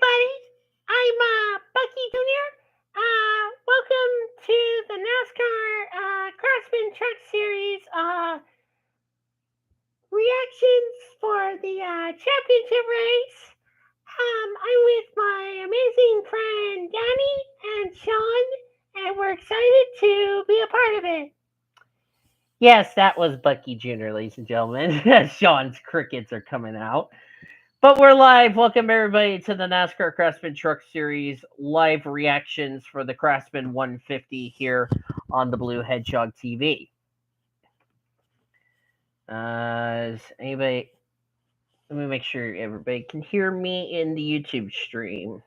everybody. I'm Bucky Jr. Welcome to the NASCAR Craftsman Truck Series reactions for the championship race. I'm with my amazing friend Danny and Sean, and we're excited to be a part of it. Yes, that was Bucky Jr., ladies and gentlemen. Sean's crickets are coming out. But we're live. Welcome everybody to the NASCAR Craftsman Truck Series live reactions for the Craftsman 150 here on the Blue Hedgehog TV. Is anybody? Let me make sure everybody can hear me in the YouTube stream.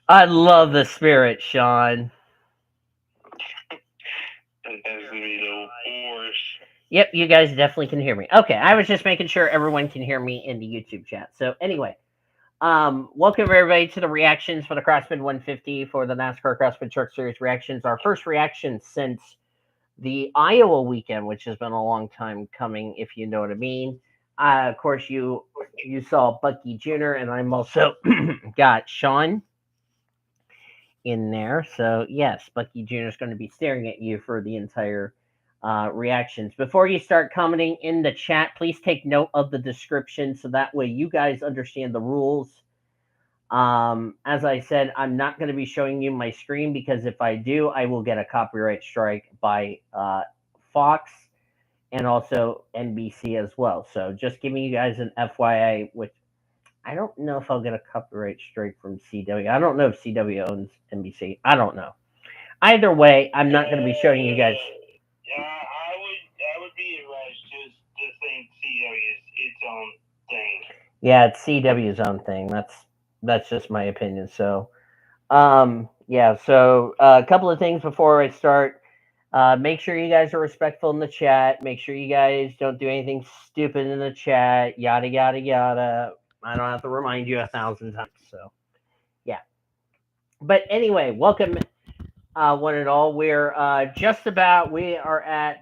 I love the spirit, Sean. Yep, you guys definitely can hear me. Okay, I was just making sure everyone can hear me in the YouTube chat. So anyway, welcome everybody to the reactions for the Craftsman 150 for the NASCAR Craftsman Truck Series reactions. Our first reaction since the Iowa weekend, which has been a long time coming, if you know what I mean. Of course, you saw Bucky Jr. and I'm also got Sean in there. So yes, Bucky Jr. is going to be staring at you for the entire reactions. Before you start commenting in the chat, please take note of the description so that way you guys understand the rules. As I said, I'm not going to be showing you my screen because if I do, I will get a copyright strike by Fox and also NBC as well. So just giving you guys an FYI, which I don't know if I'll get a copyright strike from CW. I don't know if CW owns NBC. I don't know. Either way, I'm not going to be showing you guys. Yeah, I would be advised just think CW is its own thing. Yeah, it's CW's own thing. That's just my opinion. So, yeah. So, a couple of things before I start. Make sure you guys are respectful in the chat. Make sure you guys don't do anything stupid in the chat. Yada yada yada. I don't have to remind you 1,000 times. So, yeah. But anyway, welcome one and all. We are at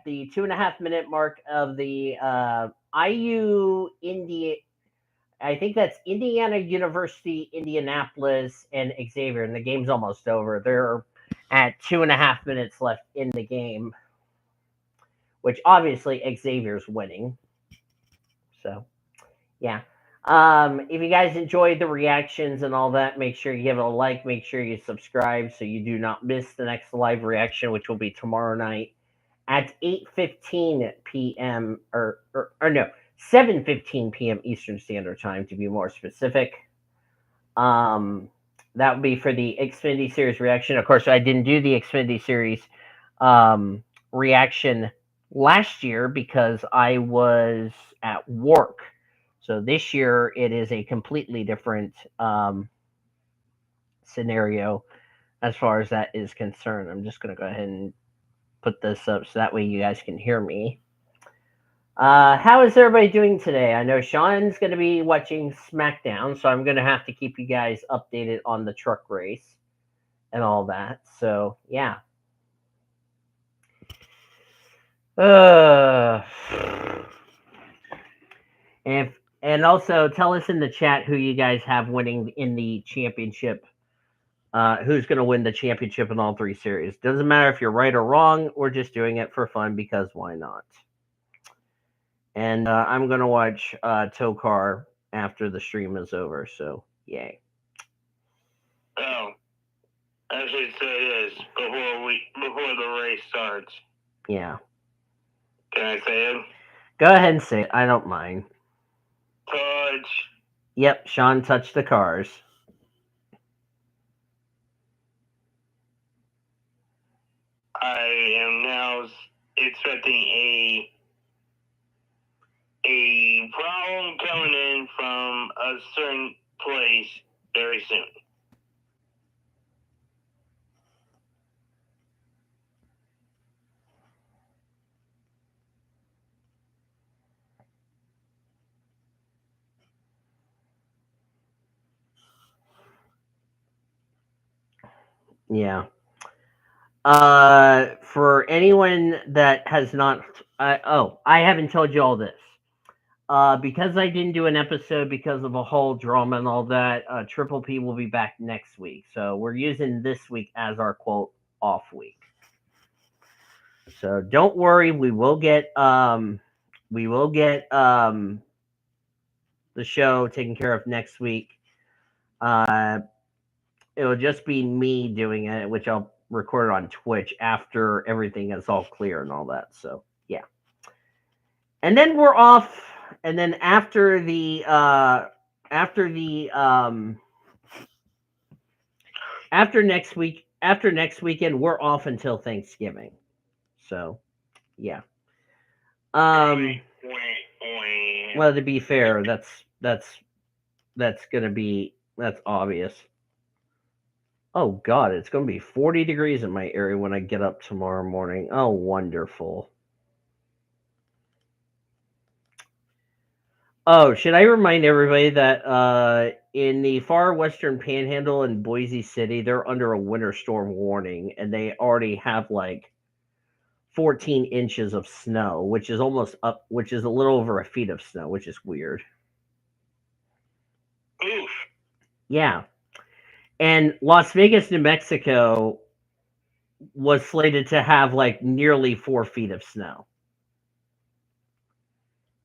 the 2.5 minute mark of the IU India. I think that's Indiana University, Indianapolis, and Xavier, and the game's almost over. They're at 2.5 minutes left in the game, which obviously Xavier's winning. So, yeah. If you guys enjoyed the reactions and all that, make sure you give it a like. Make sure you subscribe so you do not miss the next live reaction, which will be tomorrow night at 8:15 p.m. or no, 7:15 p.m. Eastern Standard Time to be more specific. That would be for the Xfinity Series reaction. Of course, I didn't do the Xfinity Series reaction last year because I was at work. So this year it is a completely different scenario as far as that is concerned. I'm just going to go ahead and put this up so that way you guys can hear me. How is everybody doing today? I know Sean's going to be watching SmackDown, so I'm going to have to keep you guys updated on the truck race and all that. So, yeah. And also tell us in the chat who you guys have winning in the championship. Who's going to win the championship in all three series? Doesn't matter if you're right or wrong. We're just doing it for fun because why not? And I'm going to watch Tokar after the stream is over. So, yay. Oh, I should say this before the race starts. Yeah. Can I say it? Go ahead and say it. I don't mind. Touch. Yep, Sean touched the cars. I am now expecting a problem coming in from a certain place very soon. Yeah. For anyone that has not, I haven't told you all this. Because I didn't do an episode because of a whole drama and all that, Triple P will be back next week. So we're using this week as our quote off week. So don't worry, we will get the show taken care of next week. Uh, it'll just be me doing it, which I'll record on Twitch after everything is all clear and all that. So yeah, and then we're off. And then after the after next weekend, we're off until Thanksgiving. So yeah. Um. Well, to be fair, that's obvious. Oh God, it's going to be 40 degrees in my area when I get up tomorrow morning. Oh, wonderful. Oh, should I remind everybody that in the far western panhandle in Boise City, they're under a winter storm warning and they already have like 14 inches of snow, which is a little over a feet of snow, which is weird. Oof. Yeah. And Las Vegas, New Mexico was slated to have like nearly 4 feet of snow.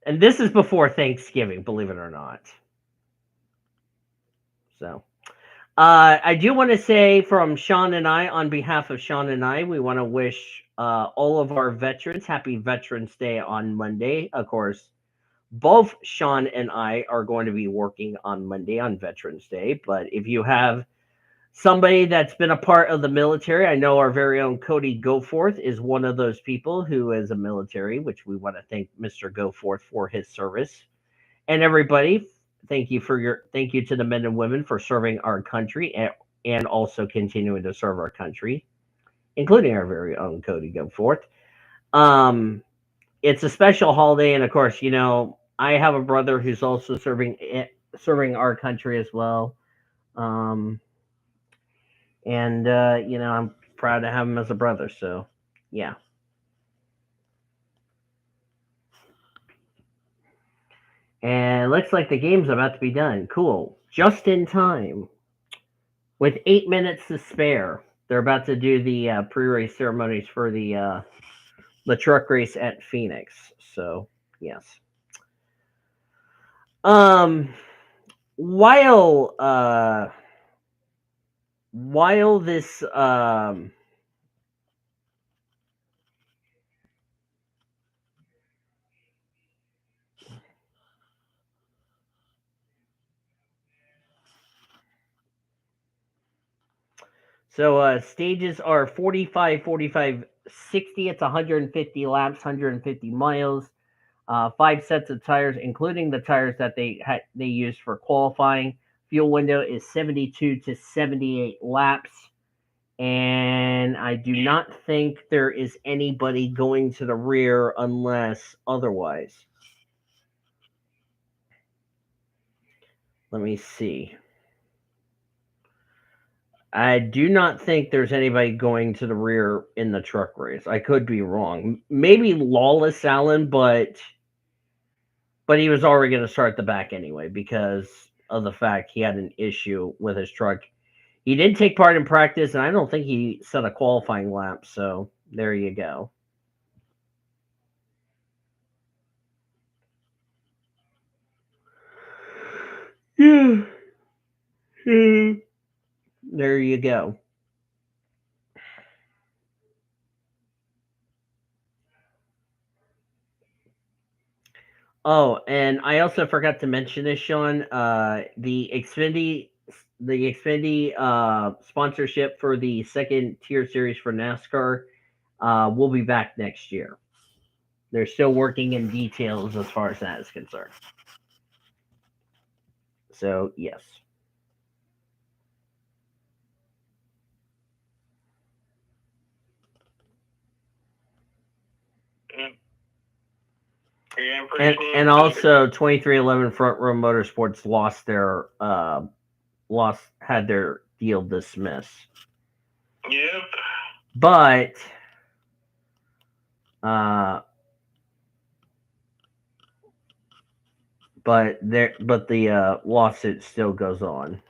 And this is before Thanksgiving, believe it or not. So, I do want to say from Sean and I, on behalf of Sean and I, we want to wish all of our veterans happy Veterans Day on Monday. Of course, both Sean and I are going to be working on Monday on Veterans Day. But if you have somebody that's been a part of the military, I know our very own Cody Goforth is one of those people who is a military, which we want to thank Mr. Goforth for his service. And everybody, thank you to the men and women for serving our country and also continuing to serve our country, including our very own Cody Goforth. Um, it's a special holiday, and of course, I have a brother who's also serving our country as well. Um, and I'm proud to have him as a brother. So, yeah. And it looks like the game's about to be done. Cool, just in time. With 8 minutes to spare, they're about to do the pre-race ceremonies for the truck race at Phoenix. So, yes. Um, while while this stages are 45, 45, 60. It's 150 laps, 150 miles. 5 sets of tires, including the tires that they used for qualifying. Fuel window is 72 to 78 laps. And I do not think there is anybody going to the rear unless otherwise. Let me see. I do not think there's anybody going to the rear in the truck race. I could be wrong. Maybe Lawless Allen, but he was already going to start the back anyway because of the fact he had an issue with his truck. He did take part in practice, and I don't think he set a qualifying lap. So there you go. Yeah. There you go. Oh, and I also forgot to mention this, Sean. The Xfinity sponsorship for the second tier series for NASCAR will be back next year. They're still working in details as far as that is concerned. So yes. Yeah, and also 2311 Front Row Motorsports had their deal dismissed. Yep. But uh but the lawsuit still goes on.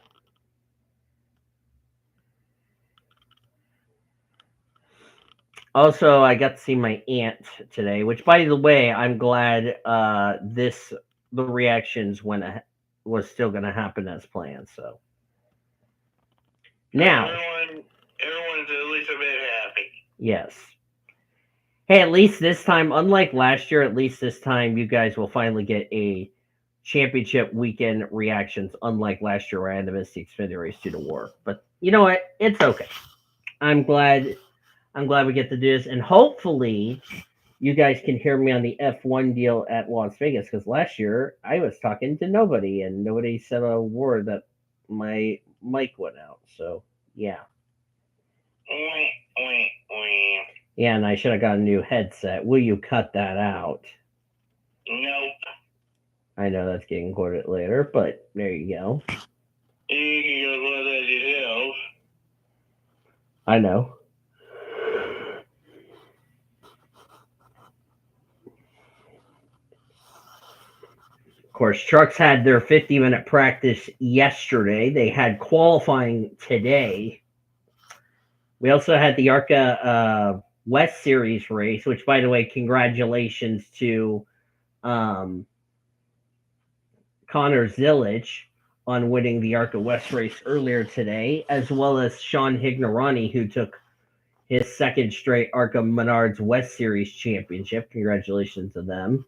Also, I got to see my aunt today, which, by the way, I'm glad the reactions was still going to happen as planned. So now, everyone's at least a bit happy. Yes. Hey, at least this time, unlike last year, at least this time you guys will finally get a championship weekend reactions. Unlike last year, where I had to miss the Xfinity race due to work. But you know what? It's okay. I'm glad. I'm glad we get to do this, and hopefully, you guys can hear me on the F1 deal at Las Vegas, because last year I was talking to nobody and nobody said a word that my mic went out. So, yeah. Yeah, and I should have got a new headset. Will you cut that out? Nope. I know that's getting quoted later, but there you go. You can go quote that yourself. I know. Of course, trucks had their 50-minute practice yesterday. They had qualifying today. We also had the ARCA West Series race, which, by the way, congratulations to Connor Zillage on winning the ARCA West race earlier today, as well as Sean Hignorani, who took his second straight ARCA Menards West Series championship. Congratulations to them.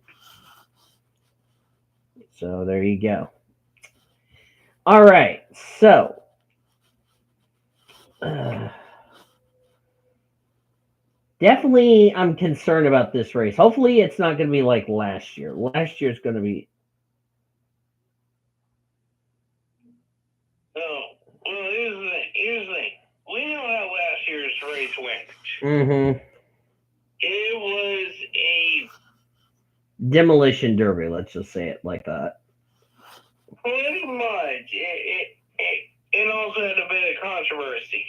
So there you go. All right, so definitely I'm concerned about this race. Hopefully it's not going to be like last year. Last year's going to be... Oh, well, here's the thing. We know how last year's race went. Mm-hmm. It was a demolition derby, let's just say it like that. pretty much. It also had a bit of controversy.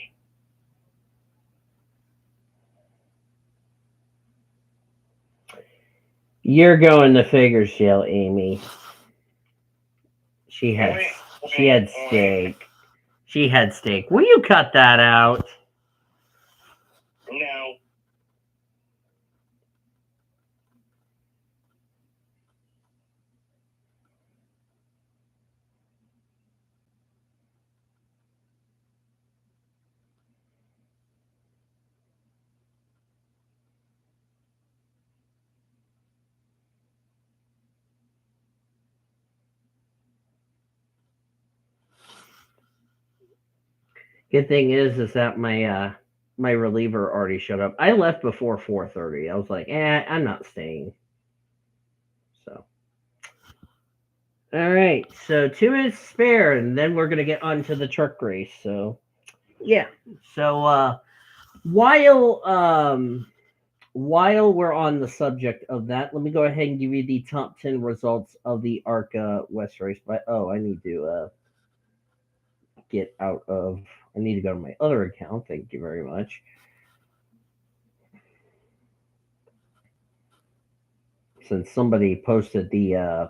You're going to figure, Shell, Amy. She had steak. She had steak. Will you cut that out? No. Good thing is that my reliever already showed up. I left before 4:30. I was like, I'm not staying. So, all right. So 2 minutes spare, and then we're gonna get on to the truck race. So, yeah. So while we're on the subject of that, let me go ahead and give you the top 10 results of the ARCA West race. But I need to get out of. I need to go to my other account. Thank you very much. Since somebody posted the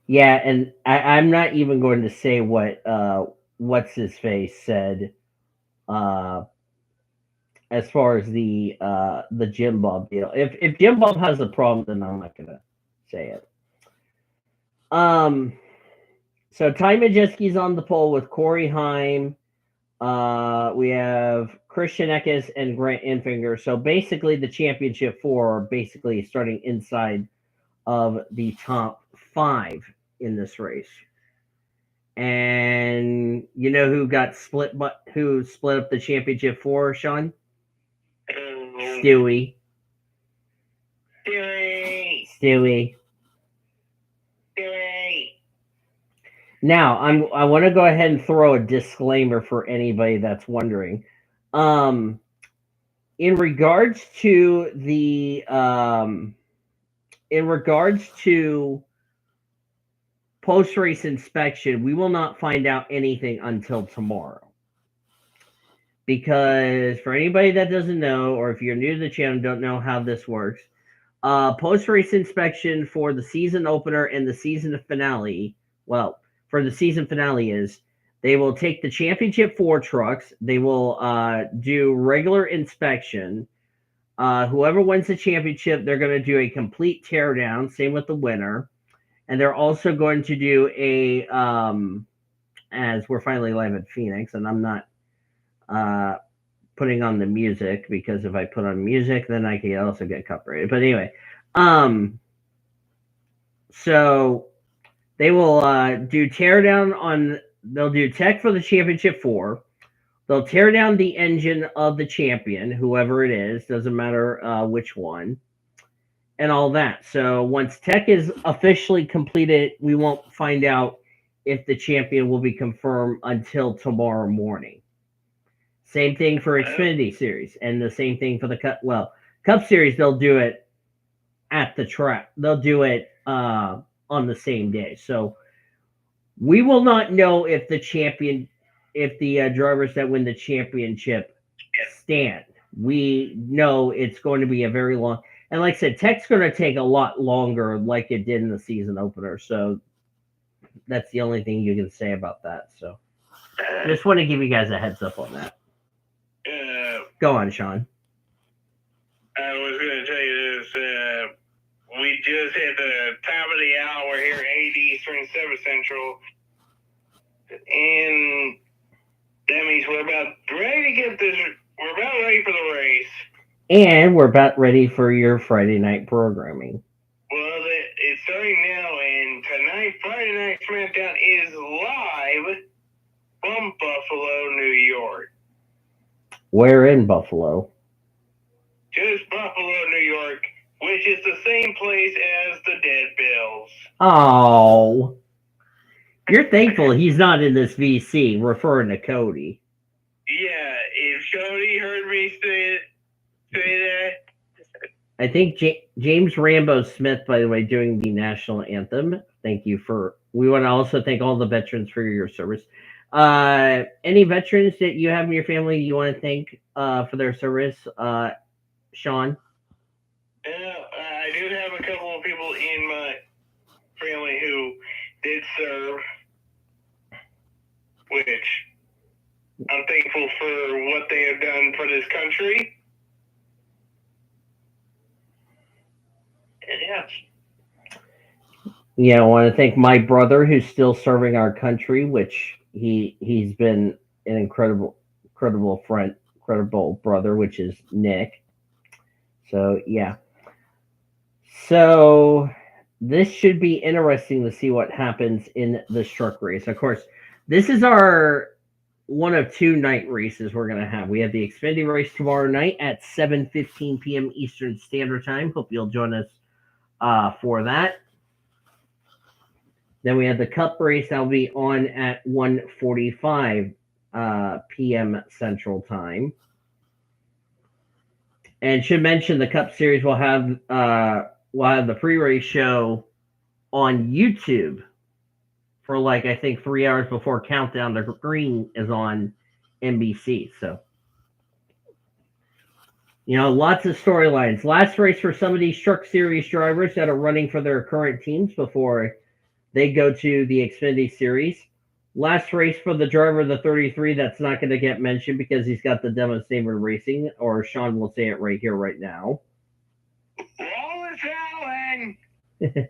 yeah, and I'm not even going to say what's his face said as far as the Jim Bob deal. If Jim Bob has a problem, then I'm not gonna say it. So Ty Majeski's on the pole with Corey Heim. We have Christian Eckes and Grant Enfinger. So basically, the championship four are basically starting inside of the top 5 in this race. And you know who got split? But who split up the championship four, Sean? Stewie. Now, I want to go ahead and throw a disclaimer for anybody that's wondering. In regards to post-race inspection, we will not find out anything until tomorrow. Because for anybody that doesn't know, or if you're new to the channel and don't know how this works, Post-race inspection for the season opener and the season finale. Well, for the season finale is they will take the championship 4 trucks. They will do regular inspection. Whoever wins the championship, they're going to do a complete teardown. Same with the winner. And they're also going to do a, as we're finally live at Phoenix, and I'm not putting on the music because if I put on music, then I can also get copyrighted. But anyway, so they will do teardown on. They'll do tech for the championship 4. They'll tear down the engine of the champion, whoever it is, doesn't matter which one, and all that. So once tech is officially completed, we won't find out if the champion will be confirmed until tomorrow morning. Same thing for Xfinity Series, and the same thing for the Cup. Well, Cup Series, they'll do it at the track. They'll do it on the same day. So we will not know if the champion, if the drivers that win the championship stand. We know it's going to be a very long, and like I said, tech's going to take a lot longer, like it did in the season opener. So that's the only thing you can say about that. So just want to give you guys a heads up on that. Go on, Sean. I was going to tell you this. We just hit the top of the hour here, 8 Eastern, 7 Central. And that means we're about ready to get this. We're about ready for the race. And we're about ready for your Friday night programming. Well, it's starting now, and tonight, Friday Night SmackDown is live from Buffalo, New York. Where in Buffalo? Just Buffalo, New York, which is the same place as the Dead Bills. Oh. You're thankful he's not in this VC, referring to Cody. Yeah, if Cody heard me say that. I think James Rambo Smith, by the way, doing the national anthem. Thank you for. We want to also thank all the veterans for your service. Any veterans that you have in your family you want to thank for their service, Sean? I do have a couple of people in my family who did serve, which I'm thankful for what they have done for this country. Yeah. Yeah, I want to thank my brother who's still serving our country, which he's been an incredible friend, incredible brother, which is Nick. So yeah. So this should be interesting to see what happens in the truck race. Of course, this is our one of 2 night races we're going to have. We have the Xfinity race tomorrow night at 7:15 p.m. Eastern Standard Time. Hope you'll join us for that. Then we have the Cup race that'll be on at 1:45 p.m. Central Time. And should mention the Cup Series will have the pre-race show on YouTube for like I think 3 hours before countdown. The green is on NBC. So lots of storylines. Last race for some of these Truck Series drivers that are running for their current teams before they go to the Xfinity Series. Last race for the driver of the 33 that's not going to get mentioned because he's got the Demo Saber Racing, or Sean will say it right here, right now. Wallace Allen!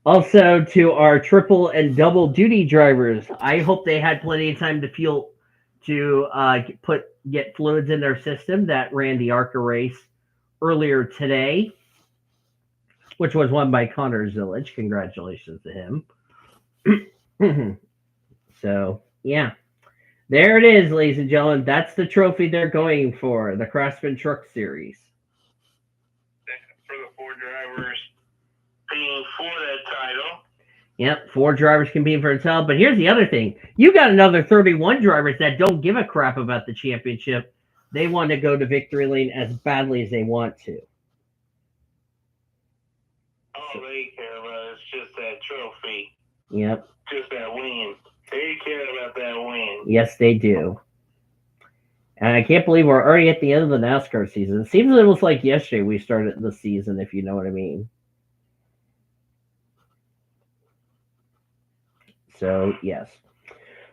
Also, to our triple and double duty drivers, I hope they had plenty of time to get fluids in their system that ran the ARCA race earlier today, which was won by Connor Zillage. Congratulations to him. So, yeah. There it is, ladies and gentlemen. That's the trophy they're going for, the Craftsman Truck Series. For the 4 drivers for that title. Yep, 4 drivers competing for a title. But here's the other thing. You got another 31 drivers that don't give a crap about the championship. They want to go to victory lane as badly as they want to. All they care about is just that trophy. Yep. Just that win. They care about that win. Yes, they do. And I can't believe we're already at the end of the NASCAR season. It seems it was like yesterday we started the season, if you know what I mean. So, yes.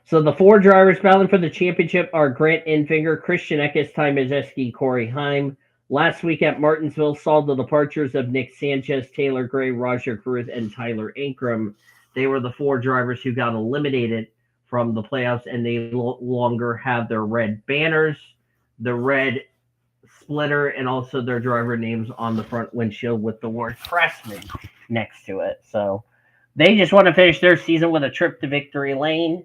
So the four drivers battling for the championship are Grant Enfinger, Christian Eckes, Ty Majeski, Corey Heim. Last week at Martinsville saw the departures of Nick Sanchez, Taylor Gray, Roger Cruz, and Tyler Ankrum. They were the four drivers who got eliminated from the playoffs, and they no longer have their red banners, the red splitter, and also their driver names on the front windshield with the word Craftsman next to it. So they just want to finish their season with a trip to victory lane,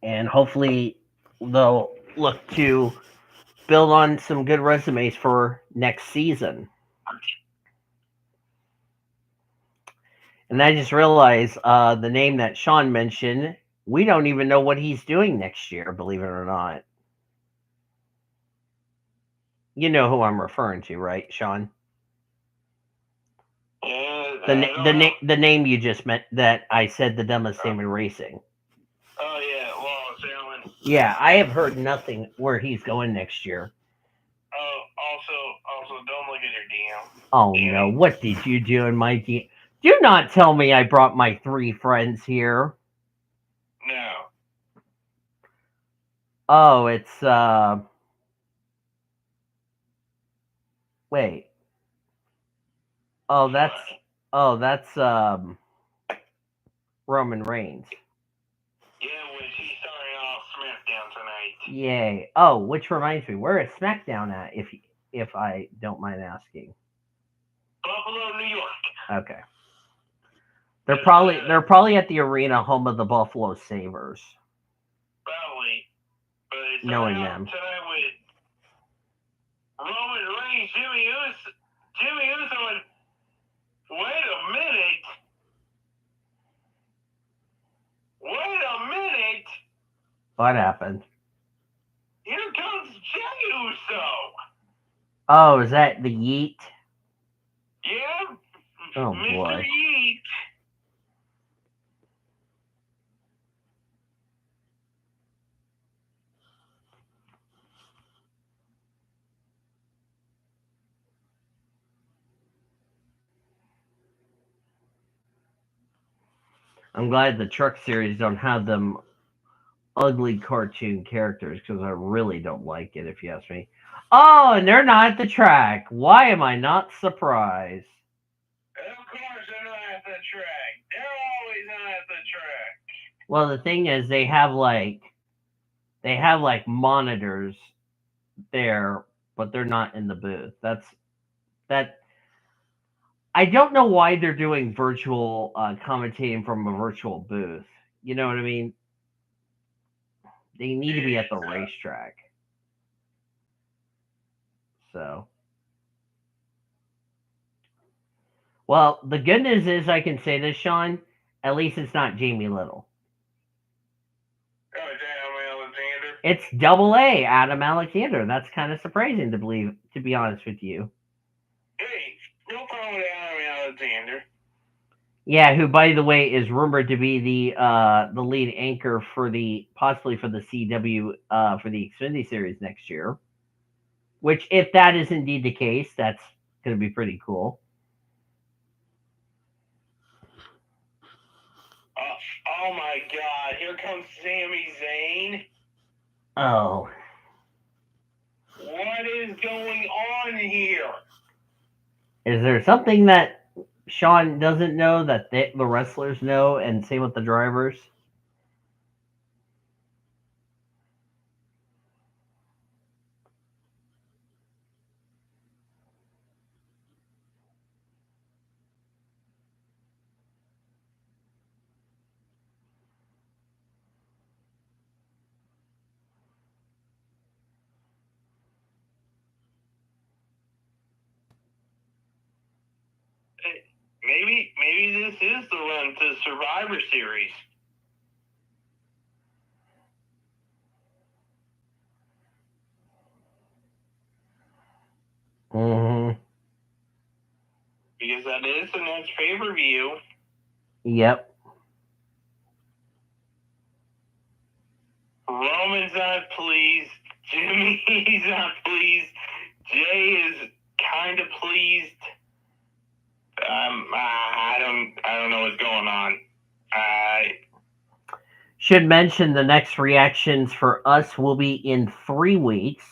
and hopefully they'll look to build on some good resumes for next season. And I just realized the name that Sean mentioned, we don't even know what he's doing next year, believe it or not. You know who I'm referring to, right, Sean? The name you just meant that I said the dumbest name in racing. Oh yeah, Wallace Allen. Yeah, I have heard nothing where he's going next year. Oh, also, don't look at your DM. Oh no, what did you do in my DM? Do not tell me I brought my three friends here. No. Oh, it's wait. Oh, that's Roman Reigns. Yeah, which he's starting off SmackDown tonight. Yay. Oh, which reminds me, where is SmackDown at if I don't mind asking? Buffalo, New York. Okay. They're probably at the arena, home of the Buffalo Sabres. Probably. But it's knowing them. Tonight with Roman Reigns, Jimmy Uso, and wait a minute. What happened? Here comes Jey Uso. Oh, is that the Yeet? Yeah. Oh Mr. boy. Yeet. I'm glad the Truck Series don't have them ugly cartoon characters because I really don't like it, if you ask me. Oh, and they're not at the track. Why am I not surprised? Of course they're not at the track. They're always not at the track. Well, the thing is, they have like monitors there, but they're not in the booth. That. I don't know why they're doing virtual commentating from a virtual booth. You know what I mean? They need to be at the racetrack. So, well, the good news is I can say this, Sean. At least it's not Jamie Little. Oh, it's Adam Alexander. It's double A Adam Alexander. That's kind of surprising to believe, to be honest with you. Hey, no problem with Adam Alexander. Yeah, who, by the way, is rumored to be the lead anchor for possibly for the CW for the Xfinity Series next year. Which, if that is indeed the case, that's going to be pretty cool. Oh my God! Here comes Sami Zayn. Oh. What is going on here? Is there something that Sean doesn't know that the wrestlers know, and same with the drivers? Maybe this is the run to Survivor Series. Mm-hmm. Because that is the next pay-per-view. Yep. Roman's not pleased. Jimmy's not pleased. Jay is kind of pleased. I don't know what's going on. Should mention the next reactions for us will be in 3 weeks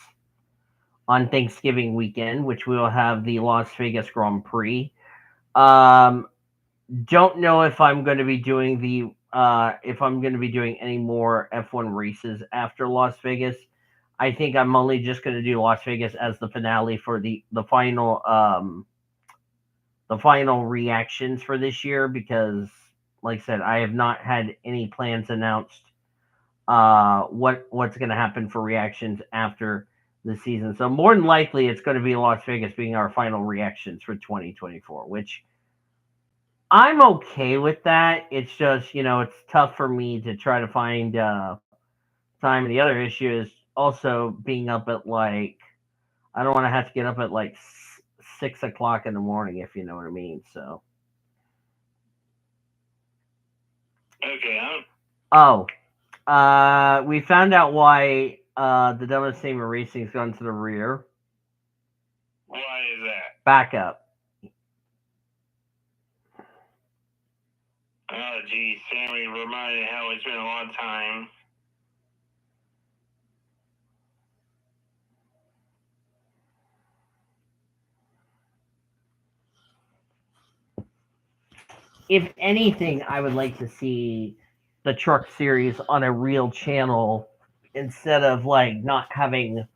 on Thanksgiving weekend, which we will have the Las Vegas Grand Prix. Um, don't know if I'm going to be doing any more F1 races after Las Vegas. I think I'm only just going to do Las Vegas as the finale for the final reactions for this year because, like I said, I have not had any plans announced what's going to happen for reactions after the season. So more than likely, it's going to be Las Vegas being our final reactions for 2024, which I'm okay with that. It's just it's tough for me to try to find time. And the other issue is also being up at I don't want to have to get up at 6 o'clock in the morning, if you know what I mean. So. Okay. Oh, we found out why the dumbest team in racing's gone to the rear. Why is that? Backup. Oh, geez, Sammy reminded how it's been a long time. If anything, I would like to see the truck series on a real channel instead of having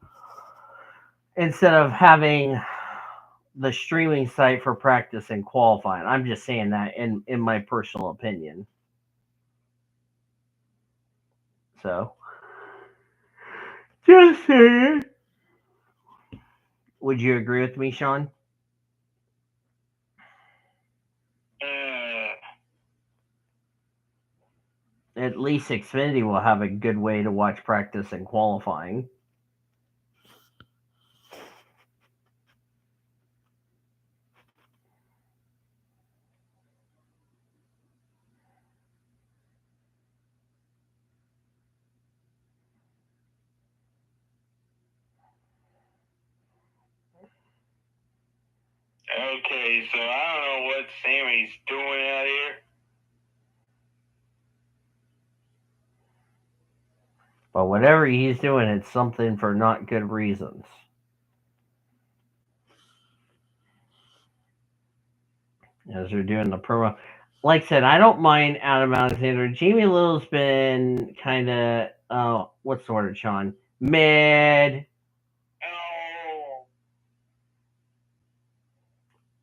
the streaming site for practice and qualifying. I'm just saying that in my personal opinion. So, just saying. Would you agree with me, Sean? Uh, At least Xfinity will have a good way to watch practice and qualifying. okay, so I don't know what Sammy's doing out here. But whatever he's doing, it's something for not good reasons. As they're doing the promo. Like I said, I don't mind Adam Alexander. Jamie Little's been kind of, what's the word, Sean? Mid. Oh.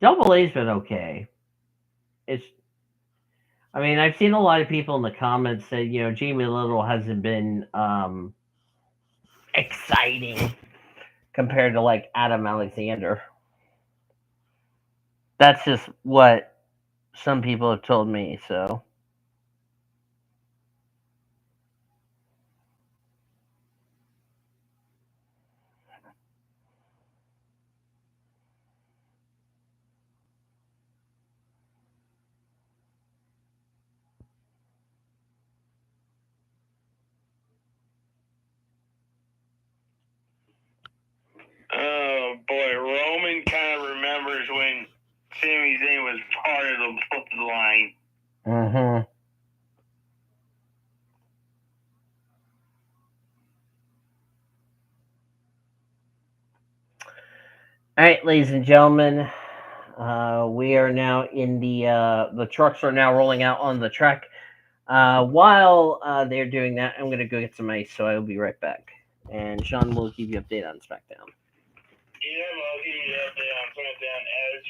Double A's been okay. I mean, I've seen a lot of people in the comments say, Jamie Little hasn't been exciting compared to Adam Alexander. That's just what some people have told me. So. Oh boy, Roman kind of remembers when Sami Zayn was part of the bloodline. Mm-hmm. All right, ladies and gentlemen, we are now in the trucks are now rolling out on the track. While they're doing that, I'm gonna go get some ice, so I will be right back. And Sean will keep you updated on SmackDown. Yeah, I'll give you an update on SmackDown as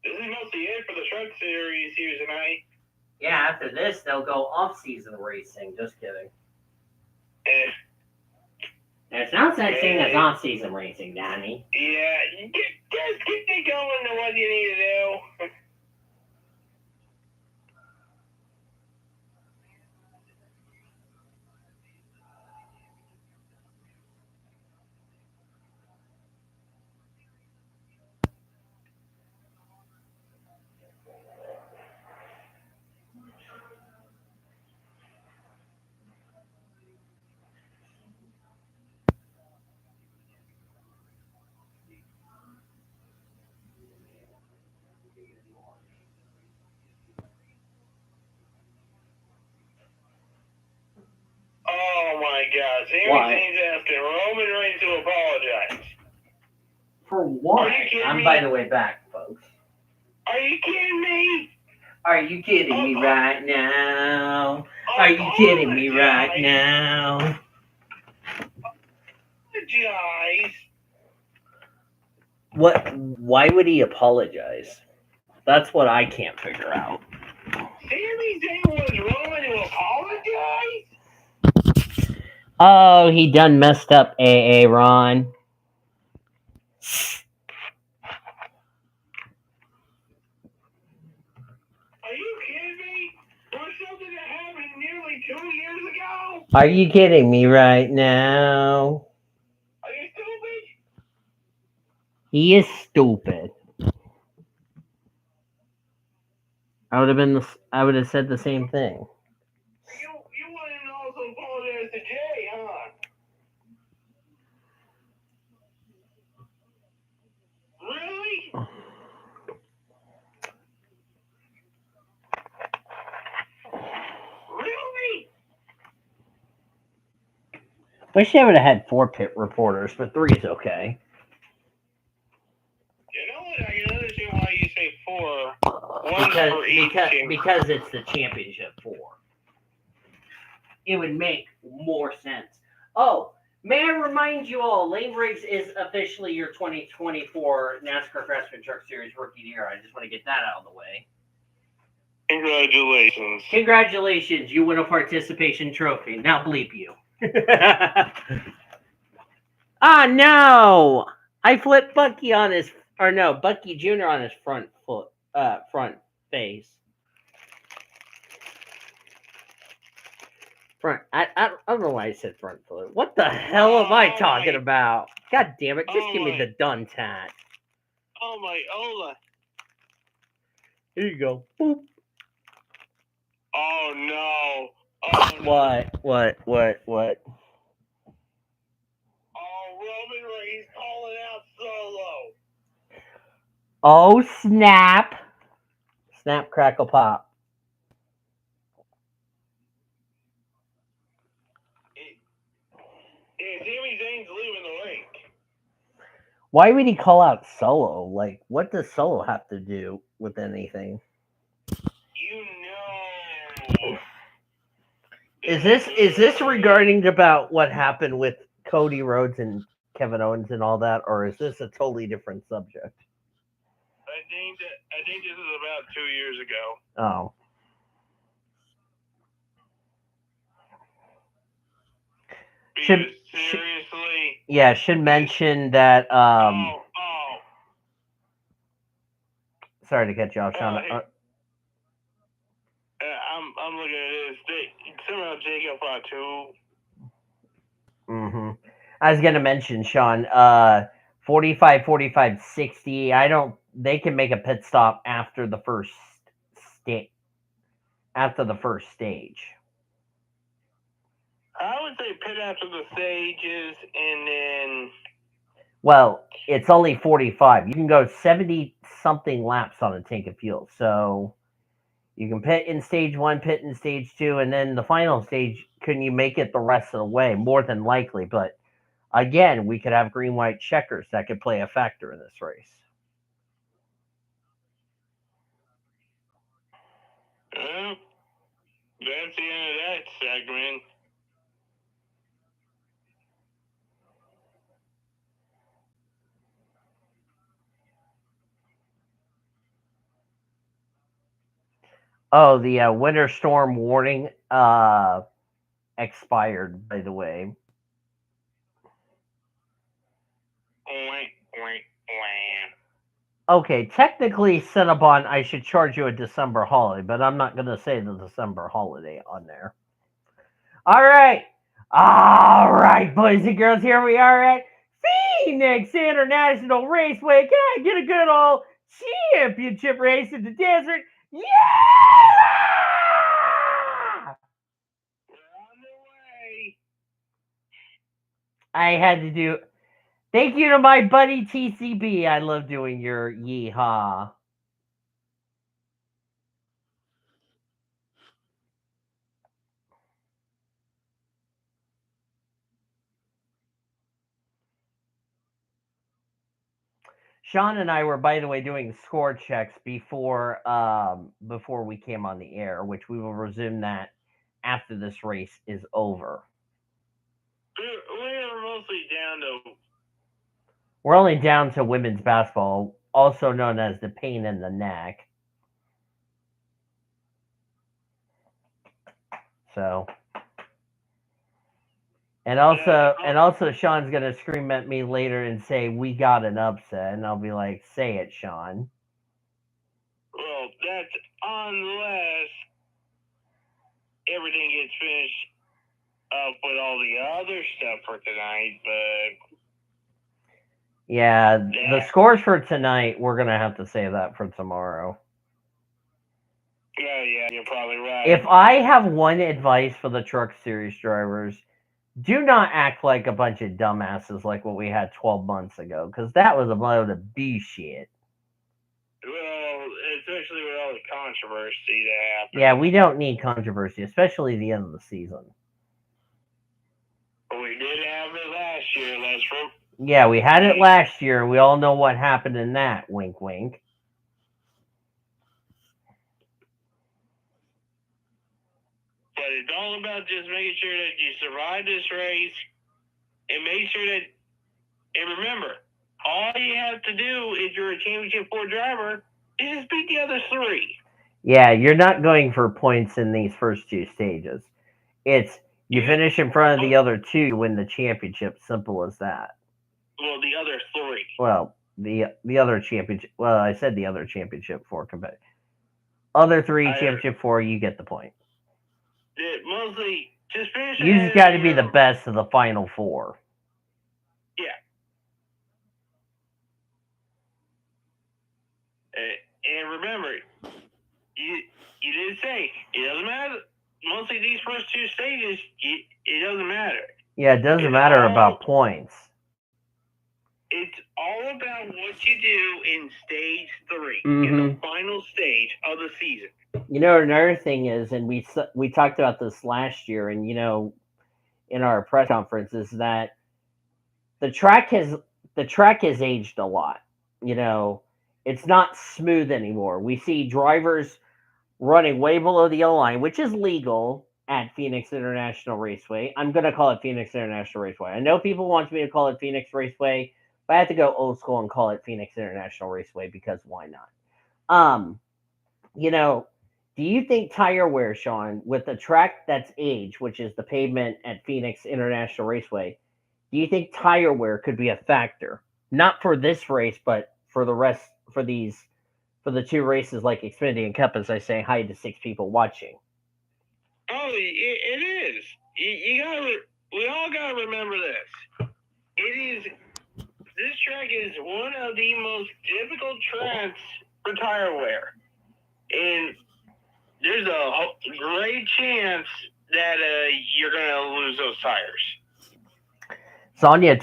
this is mostly it for the Truck Series here tonight. Yeah, after this, they'll go off-season racing. Just kidding. There's no such thing as off-season racing, Danny. Yeah, just keep going to what you need to do. Sami Zayn's asking Roman Reigns to apologize. For what? I'm by the way back, folks. Are you kidding me? Are you kidding me right now? Are you kidding me right now? Apologize. What? Why would he apologize? That's what I can't figure out. Sami Zayn wants Roman to apologize? Oh, he done messed up, AA Ron. Are you kidding me? For something that happened nearly 2 years ago? Are you kidding me right now? Are you stupid? He is stupid. I would have said the same thing. You want him to also apologize to Jay, huh? Really? Really? Wish they would have had 4 pit reporters, but 3 is okay. You know what? I can understand why you say 4. One for each team. Because it's the championship 4. It would make more sense. Oh, may I remind you all, Lane Briggs is officially your 2024 NASCAR Craftsman Truck Series Rookie of the Year. I just want to get that out of the way. Congratulations. Congratulations, you win a participation trophy. Now bleep you. Ah, no! I flipped Bucky on his, or no, Bucky Jr. on his front face. I don't know why I said front foot. What the hell am I talking about? God damn it! Just give me the done tat. Oh my Ola. Here you go. Boop. Oh no. Oh no. What? Oh, Roman Reigns calling out Solo. Oh snap! Snap, crackle, pop. Yeah, Sami Zayn's leaving the ring. Why would he call out Solo? Like, what does Solo have to do with anything? You know. Is this regarding about what happened with Cody Rhodes and Kevin Owens and all that, or is this a totally different subject? I think this is about 2 years ago. Oh. Seriously? Yeah, should mention that. Sorry to cut you off, Sean. I'm looking at this. Somehow Jacob fought 2. Mm-hmm. I was gonna mention, Sean. 45, 45, 60. They can make a pit stop after the first stage. After the first stage. I would say pit after the stages, and then. Well, it's only 45. You can go 70 something laps on a tank of fuel. So you can pit in stage 1, pit in stage 2, and then the final stage. Can you make it the rest of the way? More than likely, but again, we could have green white checkers that could play a factor in this race. Well, that's the end of that segment. Oh, the winter storm warning expired, by the way. Okay, technically, Cinnabon, I should charge you a December holiday, but I'm not going to say the December holiday on there. All right, boys and girls, here we are at Phoenix International Raceway. Can I get a good old championship race in the desert? Yeah! We're on the way. I had to do. Thank you to my buddy TCB. I love doing your yeehaw. Sean and I were, by the way, doing score checks before we came on the air, which we will resume that after this race is over. We're mostly down to. We're only down to women's basketball, also known as the pain in the neck. So, and also, Sean's gonna scream at me later and say we got an upset, and I'll be like, "Say it, Sean." Well, that's unless everything gets finished up with all the other stuff for tonight, but. Yeah, the scores for tonight, we're gonna have to save that for tomorrow. Yeah, you're probably right. If I have one advice for the Truck Series drivers, do not act like a bunch of dumbasses like what we had 12 months ago, because that was a load of B shit. Well, especially with all the controversy that happened. Yeah, we don't need controversy, especially the end of the season. We did have it last year, Yeah, we had it last year. We all know what happened in that. Wink, wink. But it's all about just making sure that you survive this race and make sure that, and remember, all you have to do if you're a Championship 4 driver is just beat the other 3. Yeah, you're not going for points in these first 2 stages. It's you finish in front of the other 2, you win the championship. Simple as that. Well, the other 3. Well, the other championship. Well, I said the other championship 4 competitive. Other 3 championship 4, you get the point. Mostly just finish. You just got to be the best of the final 4. Yeah. And remember, you did say it doesn't matter. Mostly these first 2 stages, it doesn't matter. Yeah, it doesn't matter about points. It's all about what you do in stage 3, in the final stage of the season. You know, another thing is, and we talked about this last year, and in our press conference, is that the track has aged a lot. It's not smooth anymore. We see drivers running way below the yellow line, which is legal at Phoenix International Raceway. I'm going to call it Phoenix International Raceway. I know people want me to call it Phoenix Raceway, but I have to go old school and call it Phoenix International Raceway because why not? Do you think tire wear, Sean, with the track that's aged, which is the pavement at Phoenix International Raceway, do you think tire wear could be a factor? Not for this race, but for the rest, for the 2 races like Xfinity and Cup, as I say hi to 6 people watching. Oh, it is. We all gotta remember this. This track is one of the most difficult tracks for tire wear, and there's a great chance that you're gonna lose those tires. Sonia,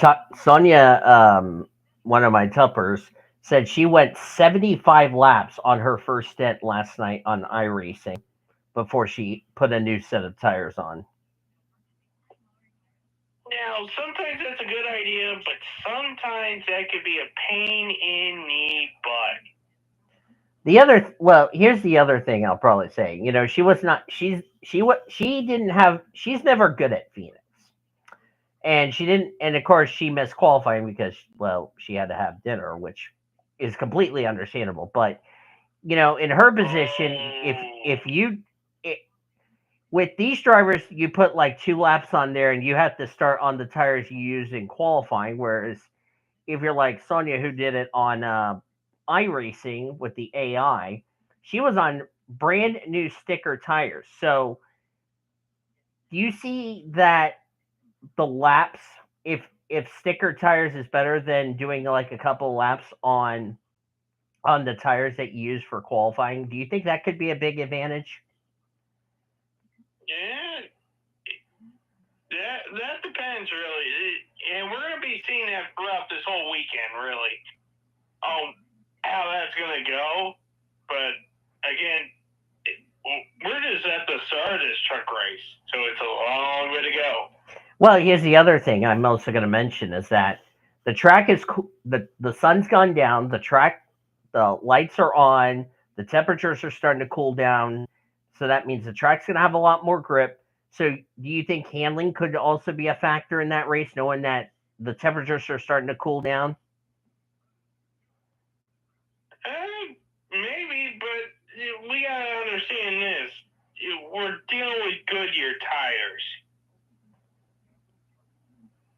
one of my tuppers, said she went 75 laps on her first stint last night on iRacing before she put a new set of tires on. Now, sometimes that's a good idea, but sometimes that could be a pain in the butt. Here's the other thing I'll probably say. She's never good at Phoenix. And she didn't, and of course she missed qualifying because, she had to have dinner, which is completely understandable. But, in her position, with these drivers, you put like 2 laps on there and you have to start on the tires you use in qualifying. Whereas if you're like Sonia, who did it on iRacing with the AI, she was on brand new sticker tires. So do you see that the laps, if sticker tires is better than doing like a couple laps on the tires that you use for qualifying, do you think that could be a big advantage? Yeah, that depends really, and we're gonna be seeing that throughout this whole weekend, really. How that's gonna go, but again, we're just at the start of this truck race, so it's a long way to go. Well, here's the other thing I'm also going to mention is that The track is the sun's gone down. The lights are on. The temperatures are starting to cool down. So that means the track's going to have a lot more grip. So do you think handling could also be a factor in that race, knowing that the temperatures are starting to cool down? Maybe, but we gotta understand this. We're dealing with Goodyear tires.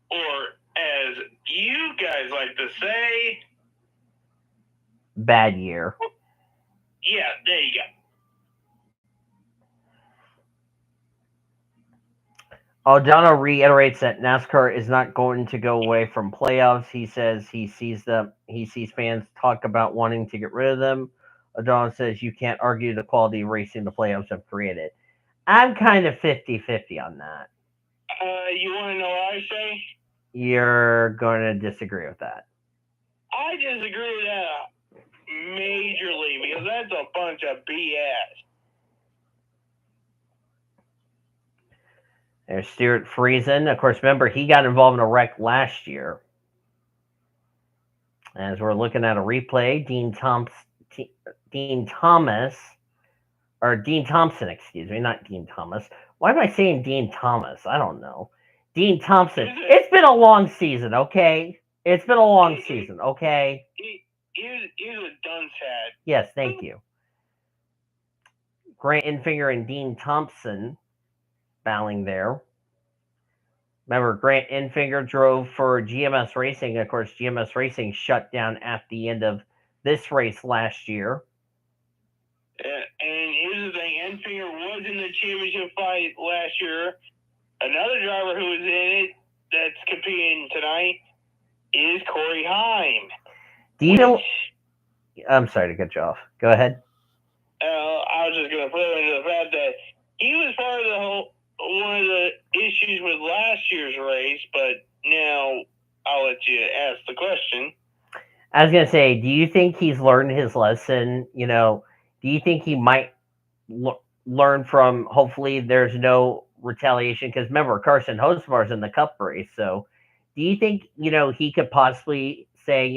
Or, as you guys like to say, bad year. Yeah, there you go. O'Donnell reiterates that NASCAR is not going to go away from playoffs. He says he sees fans talk about wanting to get rid of them. O'Donnell says you can't argue the quality of racing the playoffs have created. I'm kind of 50-50 on that. You want to know what I say? You're going to disagree with that. I disagree with that majorly because that's a bunch of BS. There's Stuart Friesen. Of course, remember, he got involved in a wreck last year. As we're looking at a replay, Dean Thompson, excuse me, not Dean Thomas. Why am I saying Dean Thomas? I don't know. Dean Thompson. It's been a long season, okay? It's been a long season, okay? He's a dunce hat. Yes, thank you. Grant Enfinger and Dean Thompson battling there. Remember, Grant Enfinger drove for GMS Racing. Of course, GMS Racing shut down at the end of this race last year. And here's the thing, Enfinger was in the championship fight last year. Another driver who was in it that's competing tonight is Corey Heim. Do you know? I'm sorry to cut you off. Go ahead. I was just going to throw into the fact that he was part of one of the issues with last year's race, but now I'll let you ask the question. I was going to say, do you think he's learned his lesson? You know, do you think he might learn from, hopefully there's no retaliation? Because remember, Carson Hocevar's in the Cup race. So do you think, he could possibly say,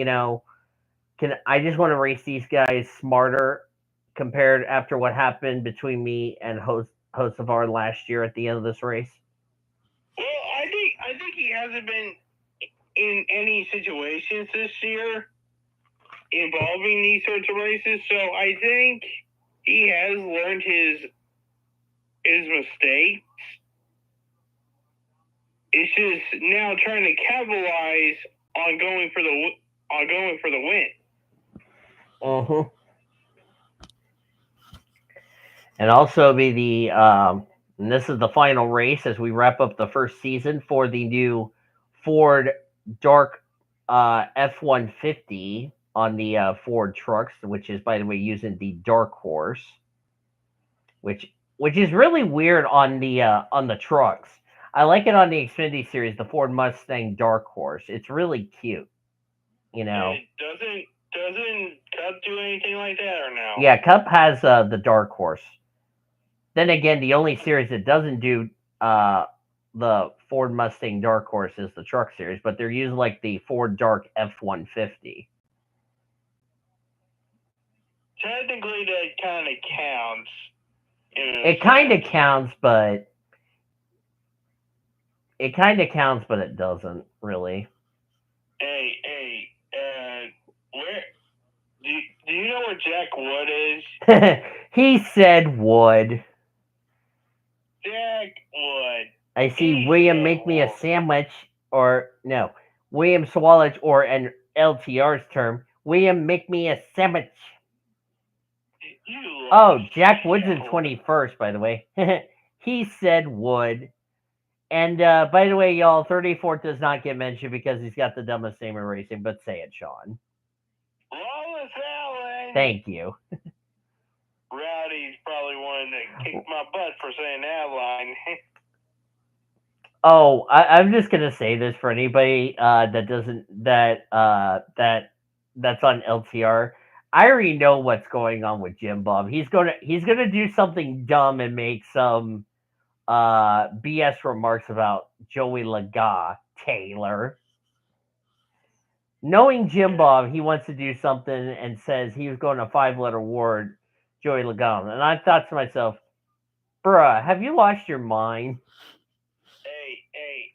I just want to race these guys smarter compared after what happened between me and Hocevar last year at the end of this race? Well, I think he hasn't been in any situations this year involving these sorts of races, so I think he has learned his mistakes. It's just now trying to capitalize on going for the win. Uh-huh. And also be the and this is the final race as we wrap up the first season for the new Ford Dark F-150 on the Ford trucks, which is, by the way, using the Dark Horse, which is really weird on the trucks. I like it on the Xfinity series, the Ford Mustang Dark Horse. It's really cute, It doesn't Cup do anything like that or no? Yeah, Cup has the Dark Horse. Then again, the only series that doesn't do the Ford Mustang Dark Horse is the Truck Series, but they're using like the Ford Dark F-150. Technically, that kind of counts. It kind of counts, but it doesn't really. Hey, where do you know where Jack Wood is? He said Wood. Jack Wood. I see William make me a sandwich, or no, William Swallow, or an LTR's term, William make me a sandwich. Oh, Jack Wood's in 21st, by the way. He said Wood. And by the way, y'all, 34th does not get mentioned because he's got the dumbest name in racing, but say it, Sean. Wallace Allen. Thank you. Rowdy's probably wanting to kick my butt for saying that line. Oh, I'm just gonna say this for anybody that's on LTR. I already know what's going on with Jim Bob. He's gonna do something dumb and make some BS remarks about Joey Laga Taylor. Knowing Jim Bob, he wants to do something and says he was going to 5-letter ward Joey Logano. And I thought to myself, bruh, have you lost your mind? Hey.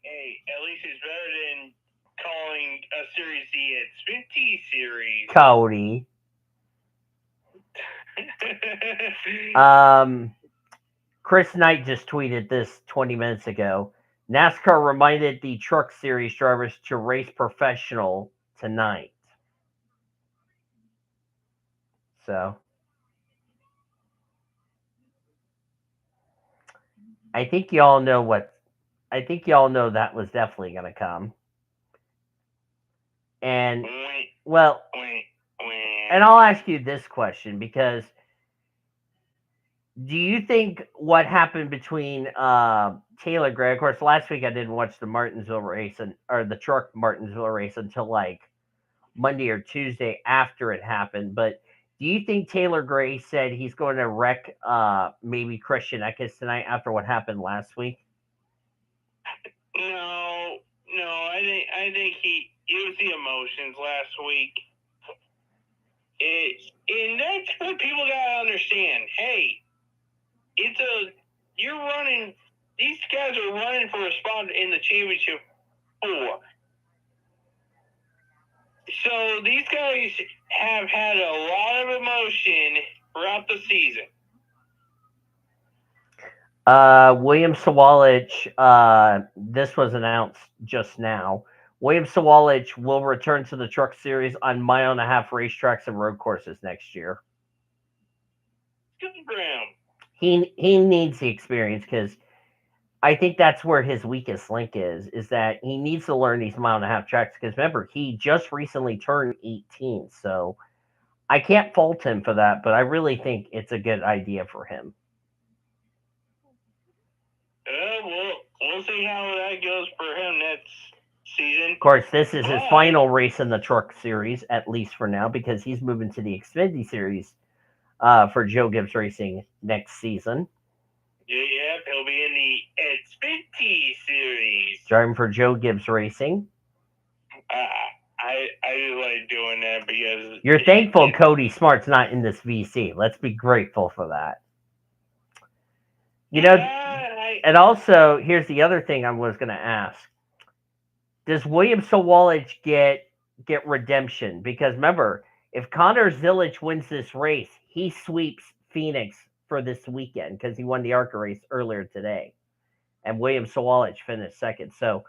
At least it's better than calling a series the Xfinity series. Cody. Chris Knight just tweeted this 20 minutes ago. NASCAR reminded the Truck Series drivers to race professional tonight. So, I think y'all know that was definitely going to come. And, well, and I'll ask you this question because do you think what happened between Taylor Gray? Of course, last week I didn't watch the Martinsville race or the truck Martinsville race until like Monday or Tuesday after it happened. But do you think Taylor Gray said he's going to wreck maybe Christian Eckes tonight after what happened last week? No. I think it was the emotions last week. And that's what people gotta understand. Hey, you're running. These guys are running for a spot in the championship 4. So these guys have had a lot of emotion throughout the season. William Sawalich, this was announced just now. William Sawalich will return to the Truck Series on mile-and-a-half racetracks and road courses next year. Good for him. He needs the experience because I think that's where his weakest link is that he needs to learn these mile-and-a-half tracks because remember, he just recently turned 18, so I can't fault him for that, but I really think it's a good idea for him. We'll see how that goes for him next season. Of course, this is his final race in the Truck Series, at least for now, because he's moving to the Xfinity Series for Joe Gibbs Racing next season. Yep, he'll be in the Xfinity Series. Driving for Joe Gibbs Racing. I just like doing that because... You're thankful Cody Smart's not in this VC. Let's be grateful for that. You know, and also, here's the other thing I was going to ask. Does William Sawalich get redemption? Because remember, if Connor Zilisch wins this race, he sweeps Phoenix for this weekend because he won the ARCA race earlier today. And William Sawalich finished second. So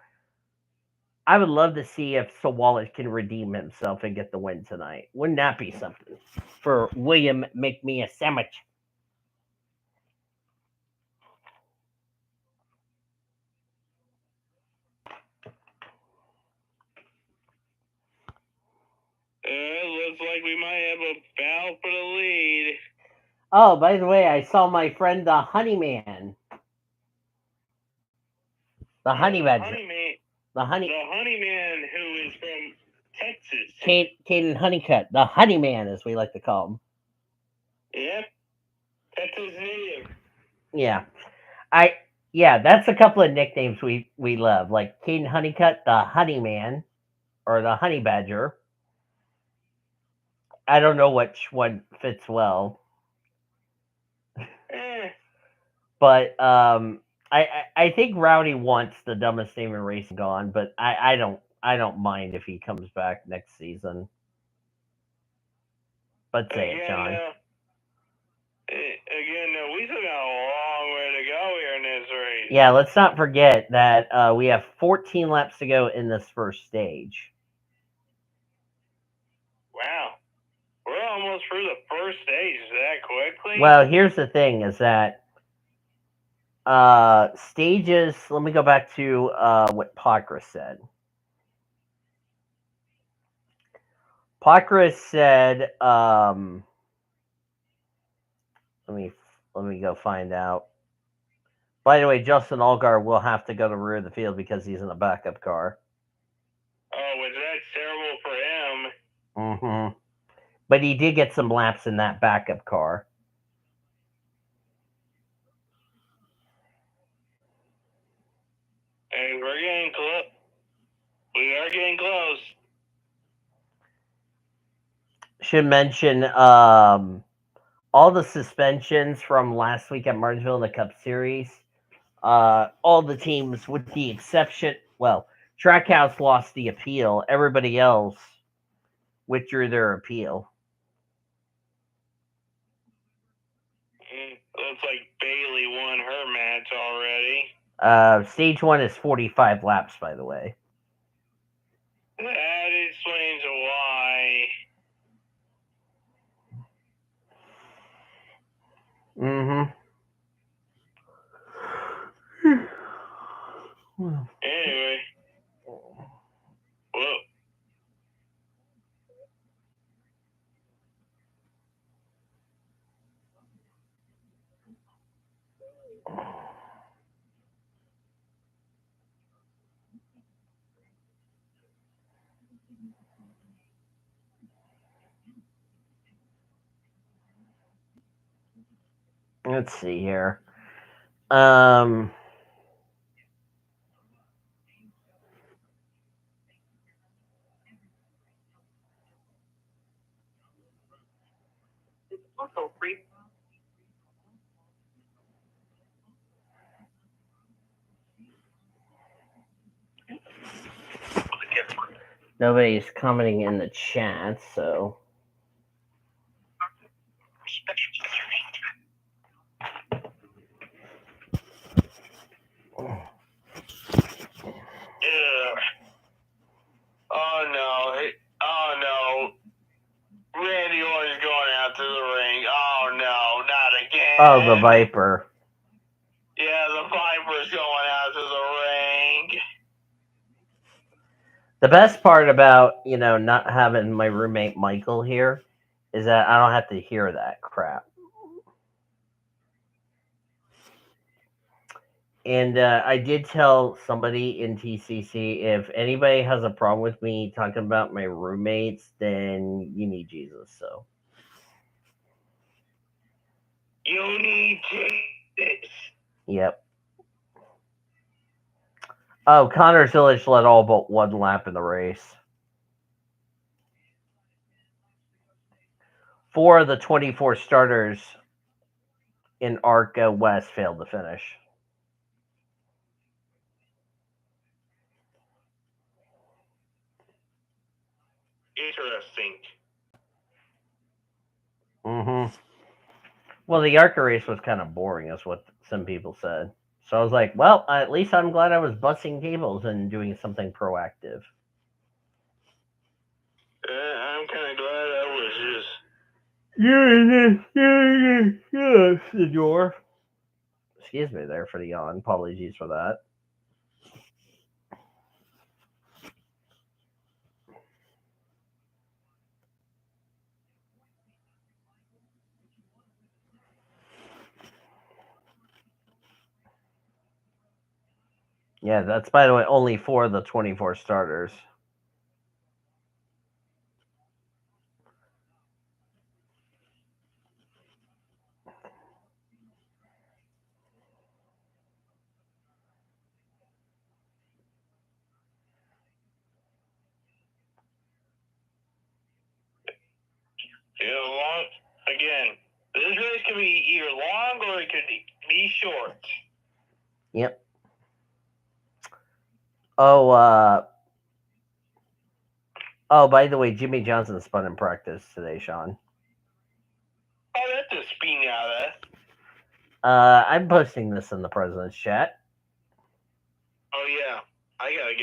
I would love to see if Sawalich can redeem himself and get the win tonight. Wouldn't that be something for William? Make me a sandwich. Looks like we might have a battle for the lead. Oh, by the way, I saw my friend the Honeyman. The Honey Badger. The Honeyman who is from Texas. Caden Honeycutt. The Honeyman, as we like to call him. Yep. Texas native. Yeah. That's a couple of nicknames we love. Like Caden Honeycutt, the Honeyman, or the Honey Badger. I don't know which one fits well. But I think Rowdy wants the dumbest name in racing gone, but I don't mind if he comes back next season. But say it, John. Again, we still got a long way to go here in this race. Yeah, let's not forget that we have 14 laps to go in this first stage. Wow. We're almost through the first stage that quickly? Well, here's the thing is that stages, let me go back to what Pakra said. Pakra said, let me go find out. By the way, Justin Allgaier will have to go to the rear of the field because he's in a backup car. Oh, well, that's terrible for him. Mm-hmm. But he did get some laps in that backup car. And we're getting close. We are getting close. should mention all the suspensions from last week at Martinsville in the Cup Series. All the teams, with the exception, well, Trackhouse lost the appeal. Everybody else withdrew their appeal. Looks like Bailey won her match already. Stage 1 is 45 laps, by the way. That explains why. Mm-hmm. Anyway. Well. Let's see here. Um, Also free. nobody's commenting in the chat, so. Yeah. Oh no. Oh no. Randy Orton's going out to the ring. Oh no, not again. Oh, the Viper. Yeah, the Viper's going out to the ring. The best part about, not having my roommate Michael here is that I don't have to hear that crap. And I did tell somebody in TCC, if anybody has a problem with me talking about my roommates, then you need Jesus. So. You need Jesus. Yep. Oh, Connor Zillage led all but one lap in the race. 4 of the 24 starters in ARCA West failed to finish. Interesting. Mm-hmm. Well, the ARCA race was kind of boring, is what some people said. So I was like, well, at least I'm glad I was busting cables and doing something proactive. I'm kind of glad I was just. Senor. Excuse me there for the yawn. Apologies for that. Yeah, that's, by the way, only 4 of the 24 starters. Again, this race could be either long or it could be short. Yep. Oh, by the way, Jimmy Johnson spun in practice today, Sean. Oh, that's a spinata. I'm posting this in the president's chat. Oh yeah, I gotta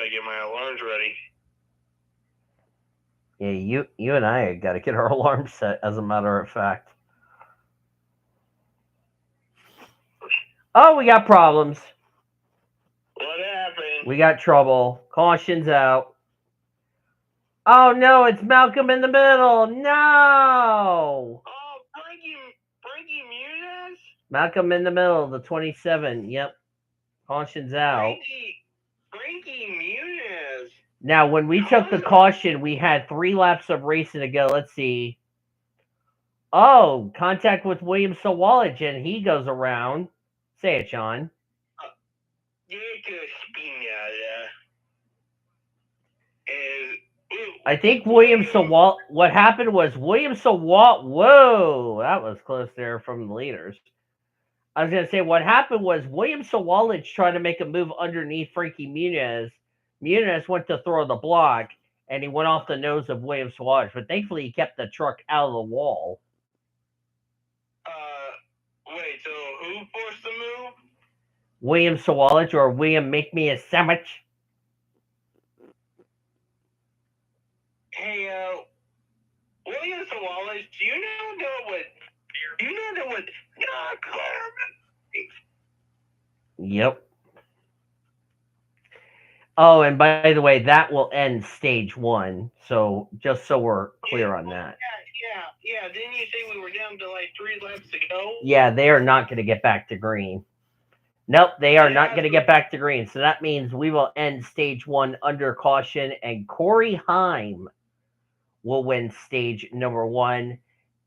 get my alarms ready. Yeah, you and I got to get our alarm set, as a matter of fact. Oh, we got problems. What happened? We got trouble. Caution's out. Oh no, it's Malcolm in the middle. No. Oh, Frankie Muniz? Malcolm in the middle, the 27. Yep. Caution's out. Frankie Muniz. Now, when we took the caution, we had 3 laps of racing to go. Let's see. Oh, contact with William Sawallich, and he goes around. Say it, Sean. I think William Sawalt. What happened was William Sawalt. Whoa, that was close there from the leaders. I was gonna say what happened was William Sawalich tried to make a move underneath Frankie Muniz. Muniz went to throw the block, and he went off the nose of William Sawalich, but thankfully he kept the truck out of the wall. Wait, so who forced the move? William Sawalich or William Make Me a Sandwich. Hey, William Sawalich, do you know what? Yep. Oh, and by the way, that will end stage 1. So just so we're clear on that. Yeah. Didn't you say we were down to like 3 laps to go? Yeah, they are not going to get back to green. Nope, they are not going to get back to green. So that means we will end stage 1 under caution, and Corey Heim will win stage number 1.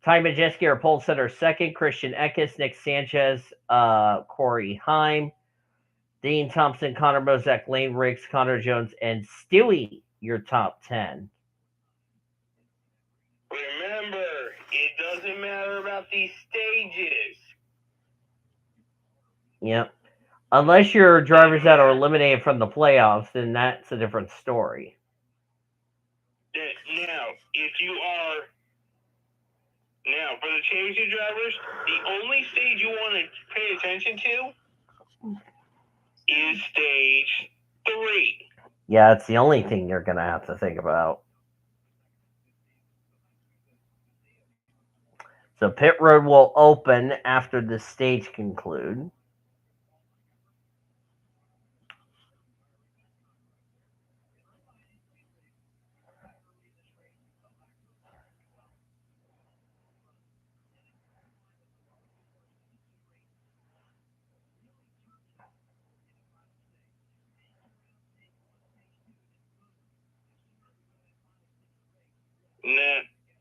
Ty Majeski, our pole setter, second. Christian Eckes, Nick Sanchez, Corey Heim, Dean Thompson, Connor Mozek, Lane Riggs, Connor Jones, and Stewie, your top 10. Remember, it doesn't matter about these stages. Yep. Unless you're drivers that are eliminated from the playoffs, then that's a different story. Now, if you are... Now, for the championship drivers, the only stage you want to pay attention to is stage 3. Yeah, it's the only thing you're going to have to think about. So pit road will open after the stage conclude.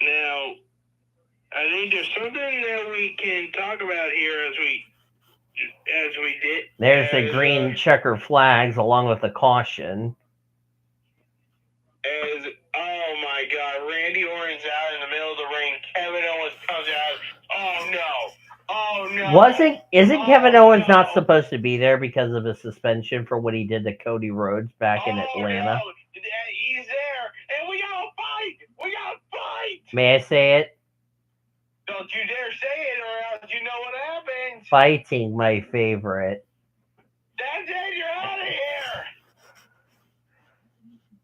Now, I think there's something that we can talk about here as we did. There's the green checker flags along with the caution. Oh my God, Randy Orton's out in the middle of the ring. Kevin Owens comes out. Oh no! Isn't Kevin Owens not supposed to be there because of his suspension for what he did to Cody Rhodes back in Atlanta? No. He's there, and we gotta fight! May I say it? Don't you dare say it, or else you know what happens. Fighting, my favorite. That's it, you're out of here.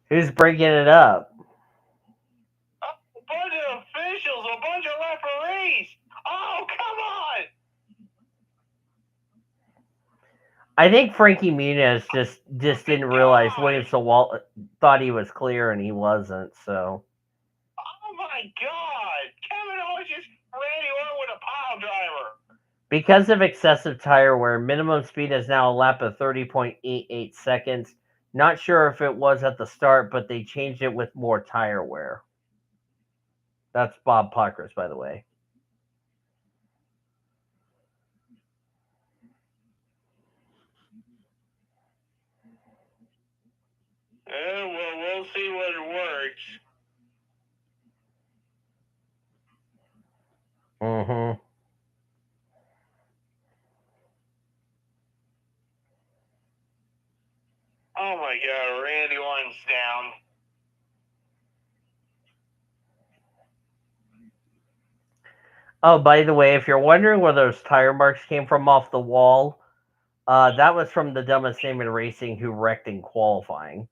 Who's bringing it up? A bunch of officials, a bunch of referees. Oh, come on! I think Frankie Muniz just didn't realize William Sawalt thought he was clear and he wasn't. So. Oh my God! Kevin Owens just Randy Orton with a pile driver. Because of excessive tire wear, minimum speed is now a lap of 30.88 seconds. Not sure if it was at the start, but they changed it with more tire wear. That's Bob Pockers, by the way. Well, we'll see what it works. Mm-hmm. Oh my God, Randy Orton's down. Oh, by the way, if you're wondering where those tire marks came from off the wall, that was from the dumbest name in racing who wrecked in qualifying.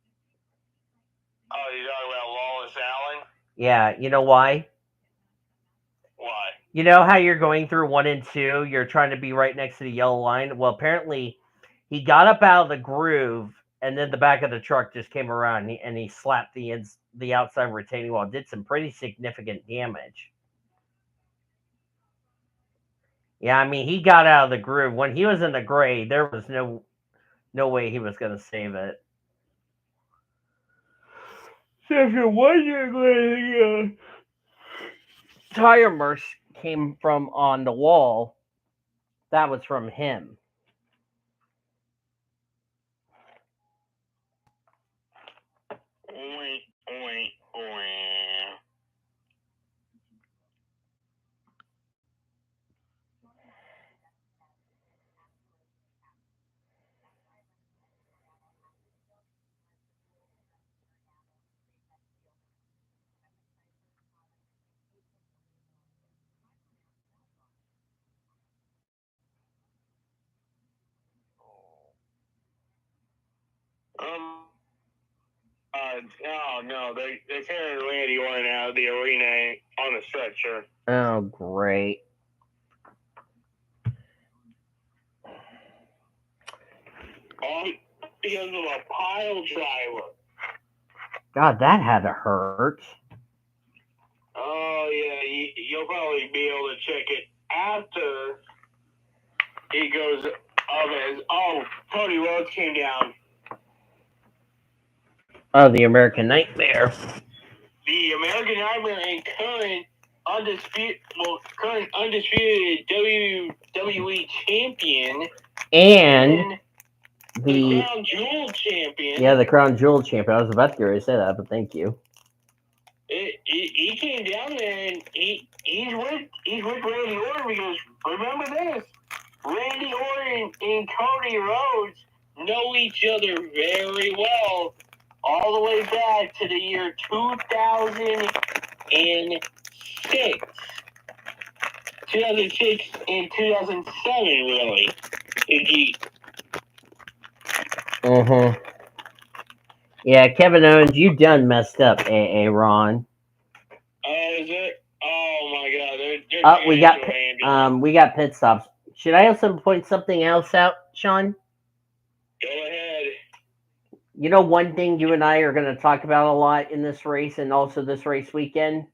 Oh, you're talking about Wallace Allen? Yeah, you know why? Why? You know how you're going through 1 and 2, you're trying to be right next to the yellow line? Well, apparently he got up out of the groove, and then the back of the truck just came around, and he slapped the outside retaining wall. Did some pretty significant damage. Yeah, I mean, he got out of the groove. When he was in the gray, there was no way he was going to save it. So if you're wondering where the tire marks came from on the wall, that was from him. Oink, oink, oink. No, they're carrying Randy Orton out of the arena on a stretcher. Oh, great. All because of a pile driver. God, that had to hurt. Oh, yeah, you'll probably be able to check it after he goes up as, Cody Rhodes came down. Oh, the American Nightmare. The American Nightmare and current undisputed WWE champion And the Crown Jewel champion. Yeah, the Crown Jewel champion. I was about to get ready to say that, but thank you. He came down there and he's with Randy Orton because remember this, Randy Orton and Cody Rhodes know each other very well all the way back to the year 2006. 2006 and 2007, really. Mm-hmm. Yeah, Kevin Owens, you done messed up, AA Ron. Oh, is it? Oh my God! We got pit stops. Should I also point something else out, Sean? Go ahead. You know, one thing you and I are going to talk about a lot in this race and also this race weekend?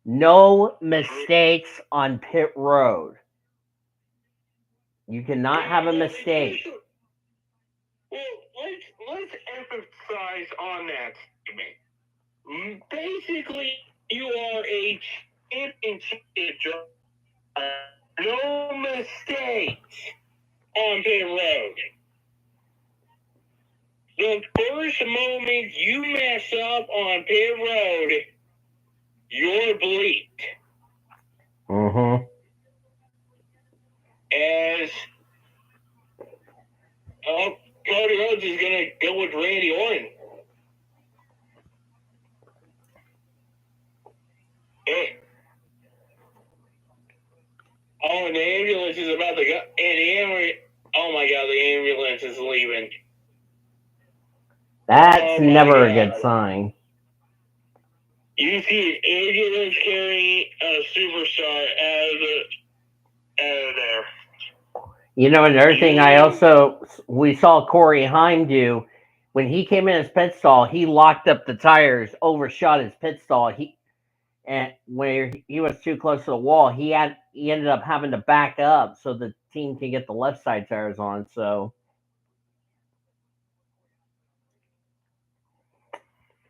No mistakes on pit road. You cannot have a mistake. Well, let's emphasize on that statement. Basically, you are a championship driver. No mistakes on pit road. The first moment you mess up on pit road, you're bleeped. Mm-hmm. As Cody Rhodes is going to go with Randy Orton. And the ambulance is about to go. Oh my God, the ambulance is leaving. That's never a good sign. You see an ambulance carrying a superstar out of there. You know, another thing we saw Corey Heim do when he came in his pit stall, he locked up the tires, overshot his pit stall. And where he was too close to the wall, he ended up having to back up so the team can get the left side tires on. So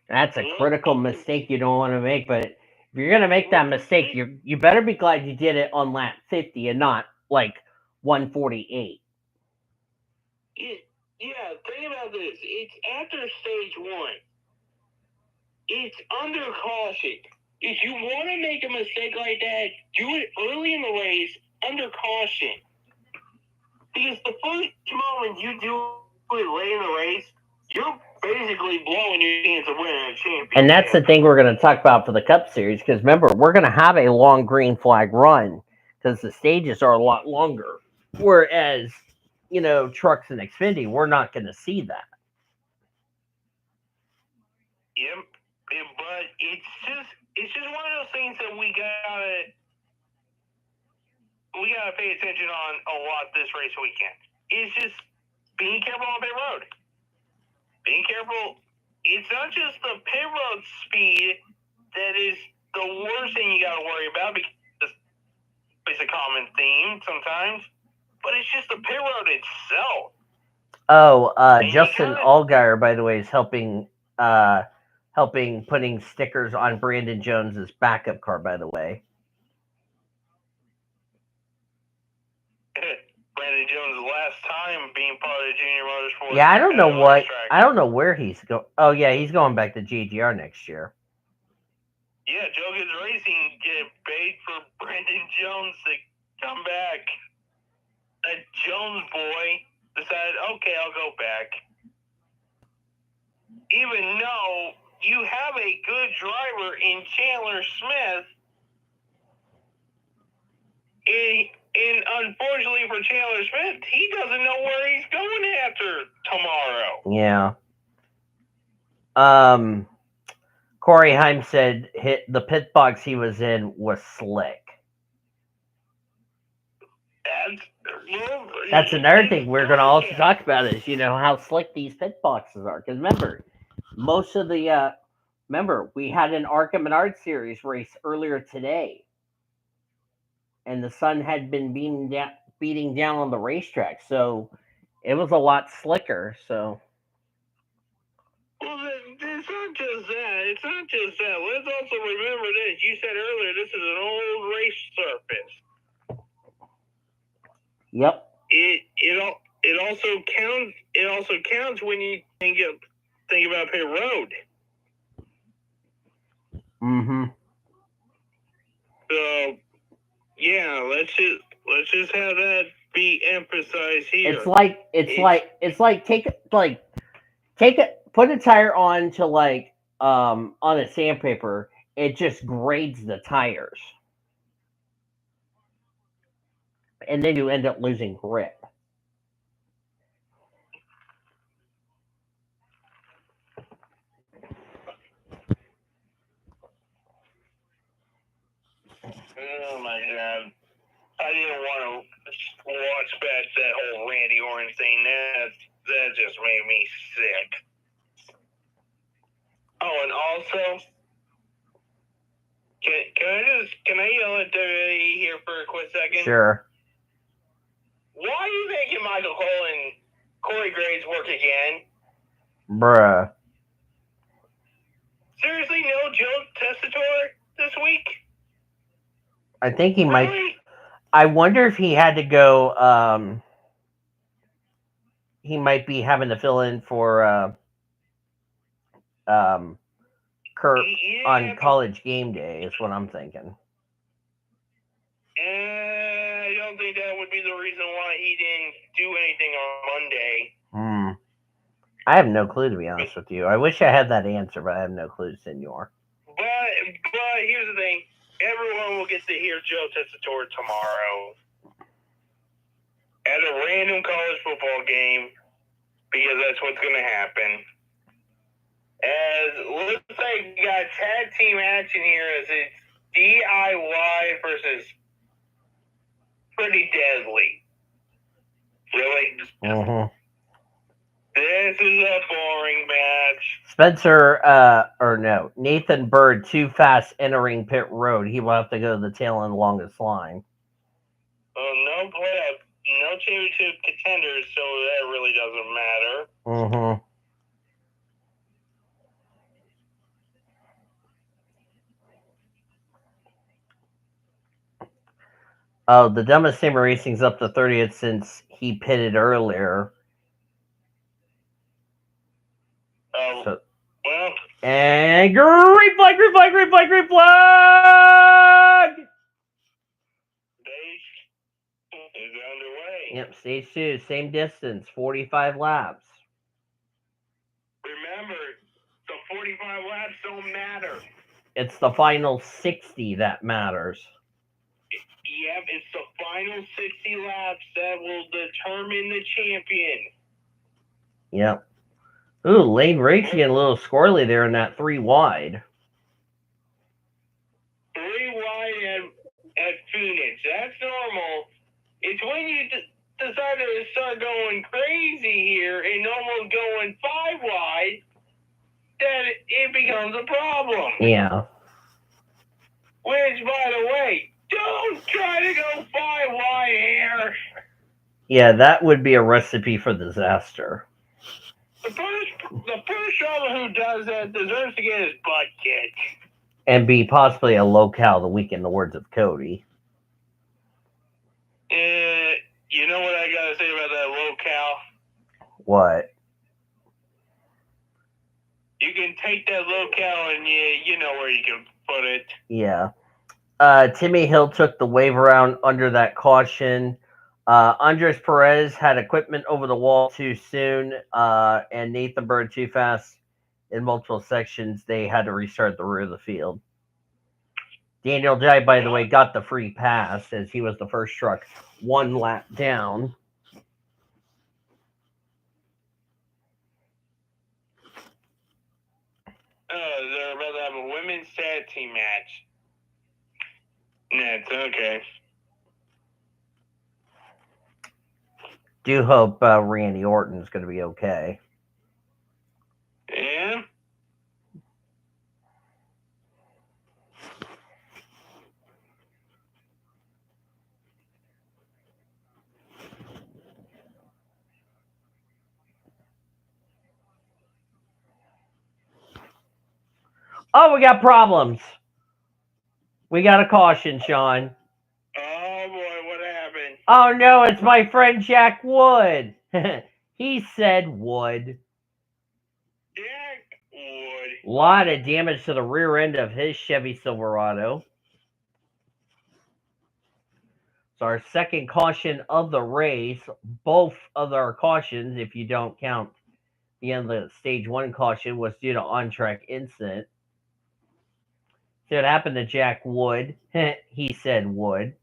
that's a critical mistake you don't want to make. But if you're gonna make that mistake, you better be glad you did it on lap 50 and not like 148. Yeah, think about this. It's after stage one. It's under caution. If you want to make a mistake like that, do it early in the race under caution. Because the first moment you do it late in the race, you're basically blowing your chance of winning a championship. And that's the thing we're going to talk about for the Cup Series, because remember, we're going to have a long green flag run because the stages are a lot longer. Whereas, you know, trucks and Xfinity, we're not going to see that. Yep, but it's just one of those things that we gotta pay attention on a lot this race weekend. It's just being careful on pit road. Being careful. It's not just the pit road speed that is the worst thing you gotta worry about, because it's a common theme sometimes. But it's just the pit road itself. Oh, Justin Allgaier, by the way, is helping putting stickers on Brandon Jones's backup car, by the way. Brandon Jones' last time being part of the Junior Motorsports. Yeah, I don't know where he's going. Oh yeah, he's going back to GGR next year. Yeah, Joe Gibbs Racing get paid for Brandon Jones to come back. That Jones boy decided, okay, I'll go back. Even though you have a good driver in Chandler Smith, And unfortunately for Chandler Smith, he doesn't know where he's going after tomorrow. Yeah. Corey Heim said the pit box he was in was slick. That's another thing we're going to also talk about is, how slick these pit boxes are. Because remember, most of the, we had an Arkham Menard Series race earlier today. And the sun had been beating down on the racetrack. So it was a lot slicker. So. Well, it's not just that. It's not just that. Let's also remember this. You said earlier this is an old race surface. Yep. It also counts. It also counts when you think about pit road. Mm-hmm. So yeah, let's just have that be emphasized here. Put a tire on to on a sandpaper. It just grades the tires, and then you end up losing grip. Oh my god. I didn't want to watch back that whole Randy Orton thing. That just made me sick. Oh, and also, can I yell at WWE here for a quick second? Sure. Why are you making Michael Cole and Corey Graves work again? Bruh. Seriously, no Joe Tessitore this week? I think he really? might. I wonder if he had to go. He might be having to fill in for Kurt on College Game Day. Is what I'm thinking. I don't think that would be the reason why he didn't do anything on Monday. I have no clue, to be honest with you. I wish I had that answer, but I have no clue, senor. But here's the thing. Everyone will get to hear Joe Tessitore tomorrow at a random college football game because that's what's going to happen. As looks like we got tag team action here as it's DIY versus Pretty Deadly. Really? Mm-hmm. This is a boring match. Spencer, Nathan Bird, too fast entering pit road. He will have to go to the tail end longest line. No playoff, no championship contenders, so that really doesn't matter. Mm-hmm. Oh, the dumbest Saber Racing's up to 30th since he pitted earlier. Well. And green flag! Stage is underway. Yep, stage 2, same distance, 45 laps. Remember, the 45 laps don't matter. It's the final 60 that matters. Yep, it's the final 60 laps that will determine the champion. Yep. Ooh, lane racing getting a little squirrely there in that 3 wide. 3 wide at Phoenix. That's normal. It's when you decide to start going crazy here and almost going 5 wide that it becomes a problem. Yeah. Which, by the way, don't try to go 5 wide here. Yeah, that would be a recipe for disaster. The first driver who does that deserves to get his butt kicked. And be possibly a locale of the week, in the words of Cody. You know what I gotta say about that locale? What? You can take that locale and you know where you can put it. Yeah. Timmy Hill took the wave around under that caution. Andres Perez had equipment over the wall too soon, and Nathan Bird too fast in multiple sections. They had to restart the rear of the field. Daniel Jai, by the way, got the free pass as he was the first truck one lap down. They're about to have a women's tag team match. That's okay. Do hope Randy Orton's going to be okay. Yeah. Oh, we got problems. We got a caution, Sean. Oh boy, what happened? Oh no, it's my friend Jack Wood. He said Wood. Jack Wood. A lot of damage to the rear end of his Chevy Silverado. So our second caution of the race. Both of our cautions, if you don't count the end of the stage one caution, was due to on-track incident. So it happened to Jack Wood. He said Wood.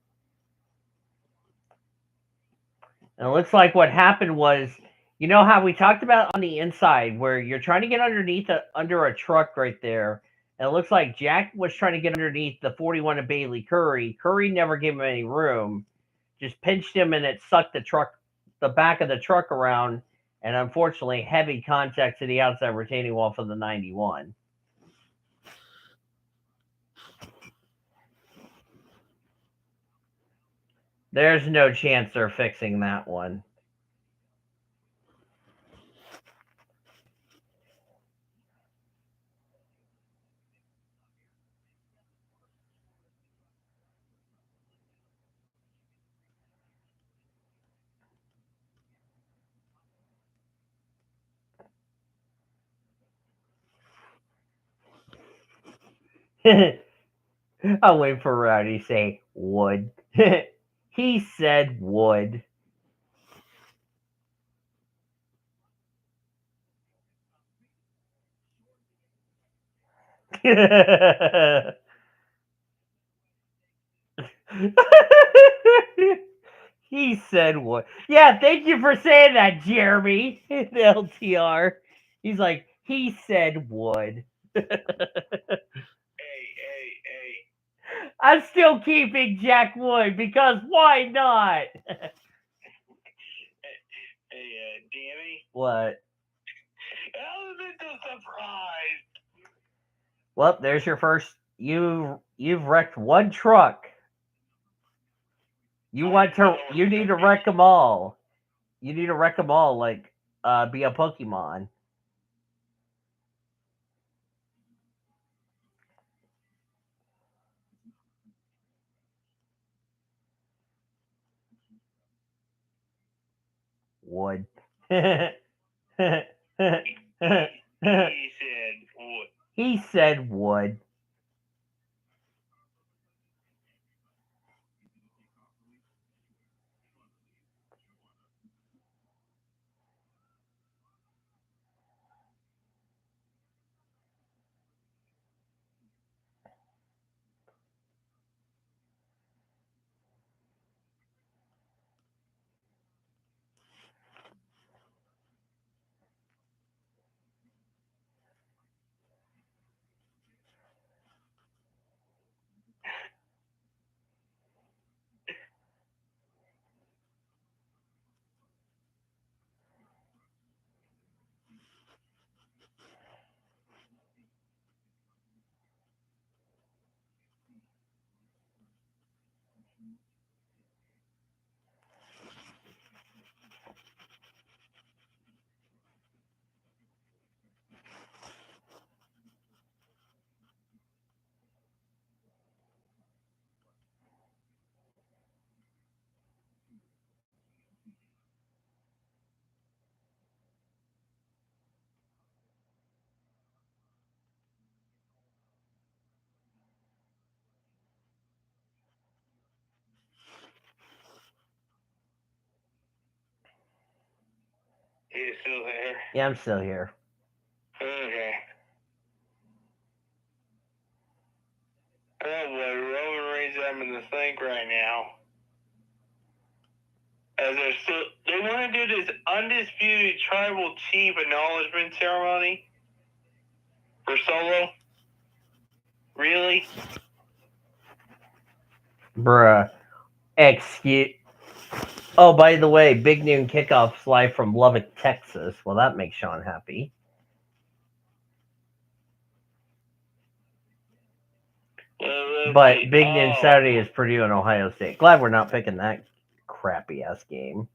And it looks like what happened was, you know how we talked about on the inside where you're trying to get under a truck right there. And it looks like Jack was trying to get underneath the 41 of Bailey Curry. Curry never gave him any room. Just pinched him and it sucked the back of the truck around. And unfortunately, heavy contact to the outside retaining wall for the 91. There's no chance they're fixing that one. I'll wait for Rowdy to say would. He said would. He said what? Yeah, thank you for saying that, Jeremy. The LTR. He's like, he said would. Hey. I'm still keeping Jack Wood because why not? Hey, Danny. What? How is it a surprise? Well, there's your first. You've wrecked one truck. You need to wreck them all. You need to wreck them all like be a Pokemon. Wood. He said wood. He's still there? Yeah, I'm still here. Okay. Oh boy, time in the think right now. As they want to do this undisputed tribal chief acknowledgement ceremony for Solo. Really? Bruh. Excuse. Oh, by the way, Big Noon Kickoff's live from Lubbock, Texas. Well, that makes Sean happy. But Big Noon Saturday is Purdue and Ohio State. Glad we're not picking that crappy ass game.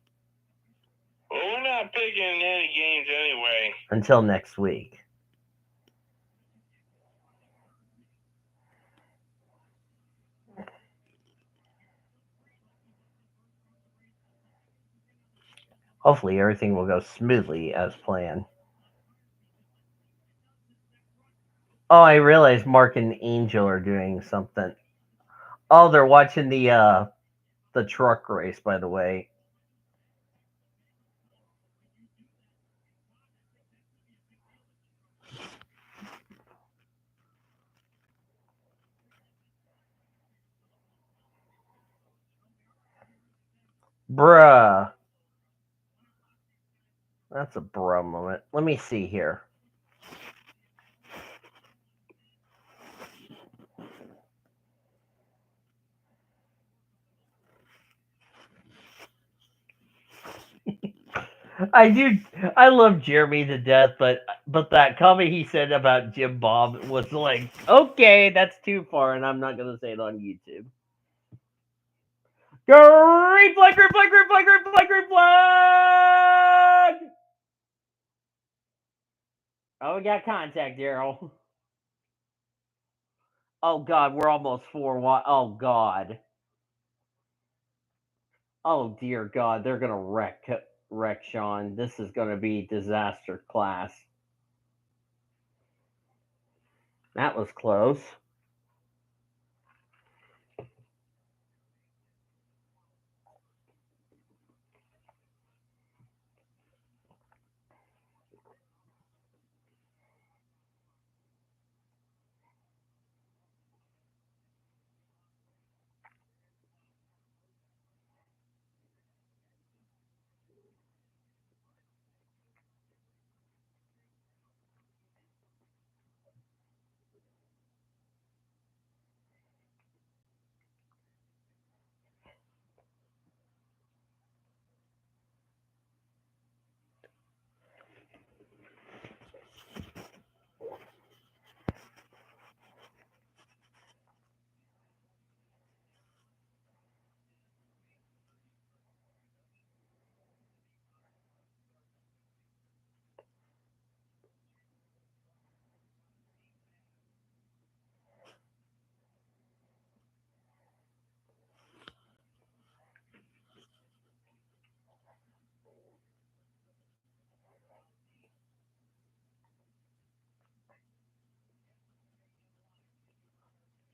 Well, we're not picking any games anyway. Until next week. Hopefully everything will go smoothly as planned. Oh, I realized Mark and Angel are doing something. Oh, they're watching the truck race, by the way. Bruh. That's a bruh moment. Let me see here. I love Jeremy to death, but that comment he said about Jim Bob was like, okay, that's too far, and I'm not gonna say it on YouTube. Green flag, green flag, green flag, green flag, green flag! Oh, we got contact, Daryl. Oh God, we're almost 4 Oh God. Oh dear God, they're gonna wreck Sean. This is gonna be disaster class. That was close.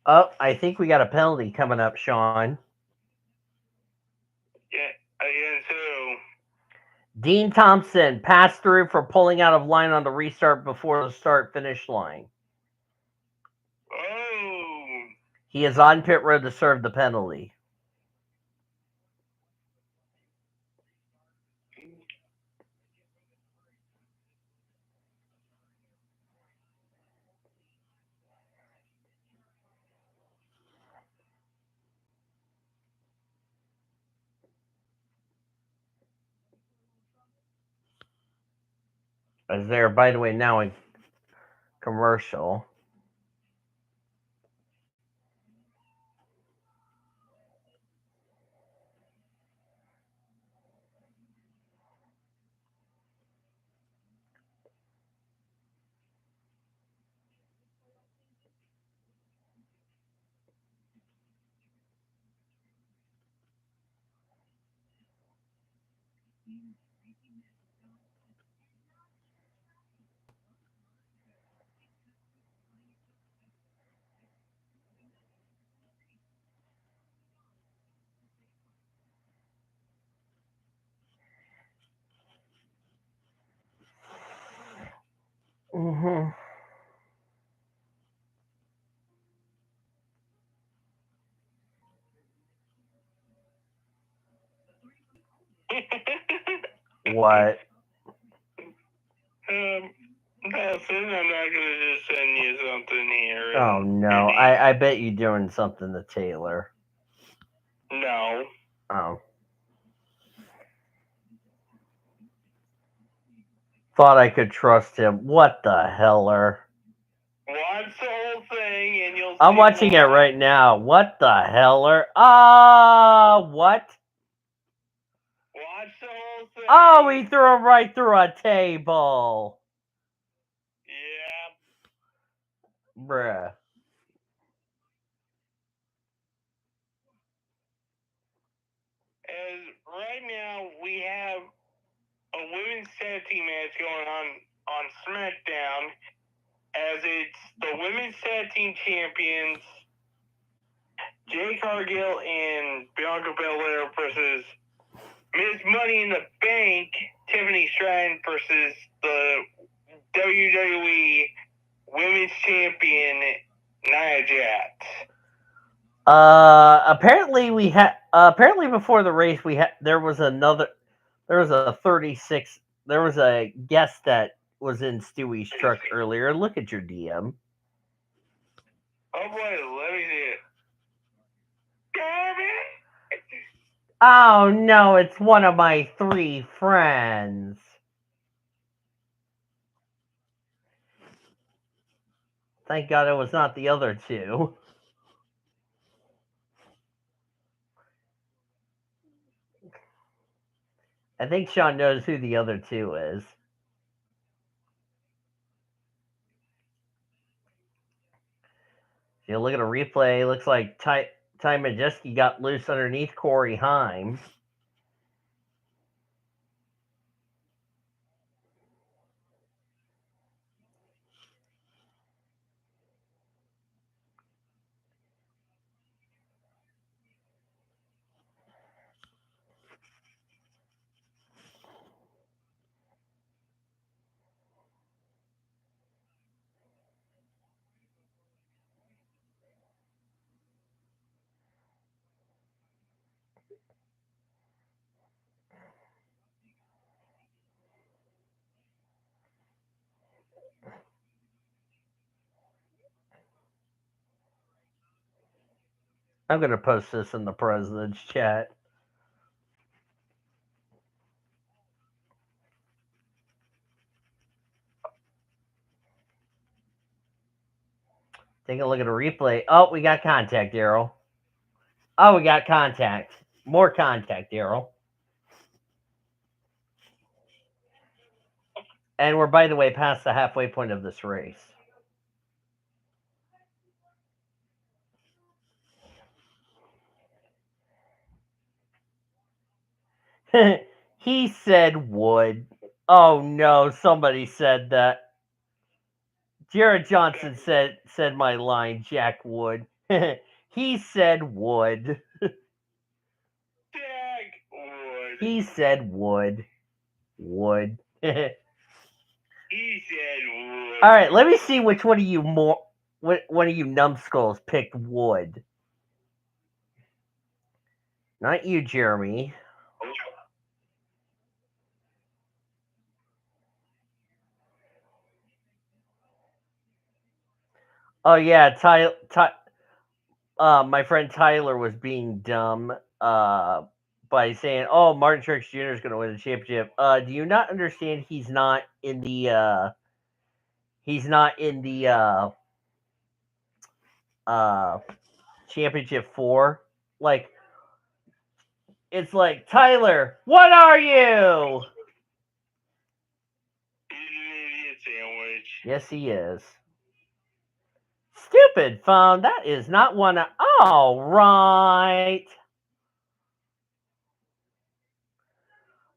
Oh, I think we got a penalty coming up, Sean. Yeah, against who? Dean Thompson passed through for pulling out of line on the restart before the start finish line. Oh. He is on pit road to serve the penalty. As they're, by the way, now in commercial. Mm-hmm. What? Nothing. I'm not gonna just send you something here. Oh no, I bet you're doing something to Taylor. No. Oh. Thought I could trust him. What the heller? Watch the whole thing and you'll see. I'm watching it right now. What the heller? Ah, what? Watch the whole thing. Oh, he threw him right through a table. Yeah. Bruh. As right now we have a women's tag team match going on SmackDown, as it's the women's tag team champions Jay Cargill and Bianca Belair versus Miss Money in the Bank Tiffany Stratton versus the WWE Women's Champion Nia Jax. Apparently before the race there was a 36, there was a guest that was in Stewie's truck earlier. Look at your DM. Oh boy, let me see it. Damn it! Oh no, it's one of my 3 friends. Thank God it was not the other 2. I think Sean knows who the other 2 is. If you look at a replay, it looks like Ty Majeski got loose underneath Corey Heim. I'm going to post this in the president's chat. Take a look at a replay. Oh, we got contact, Daryl. Oh, we got contact. More contact, Daryl. And we're, by the way, past the halfway point of this race. He said would. Oh no, somebody said that. Jared Johnson said my line, Jack Wood. He said would. Jack Wood. He said would. Would. He said wood. All right, let me see which one of you numbskulls picked wood. Not you, Jeremy. Oh yeah, my friend Tyler was being dumb by saying, "Oh, Martin Truex Jr. is going to win the championship." Do you not understand? He's not in the championship 4. Like, it's like, Tyler, what are you? He's an idiot sandwich. Yes, he is. Stupid phone. That is not one. All right.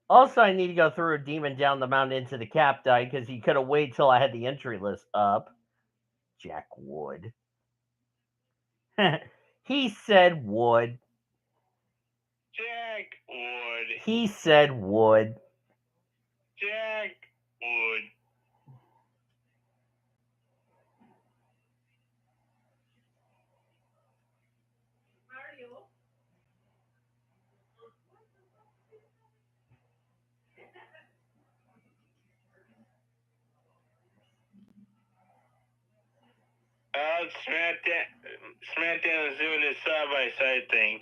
Also, I need to go through a demon down the mountain into the cap die because he could have waited till I had the entry list up. Jack Wood. He said wood. Jack Wood. He said wood. Jack Wood. SmackDown is doing this side by side thing.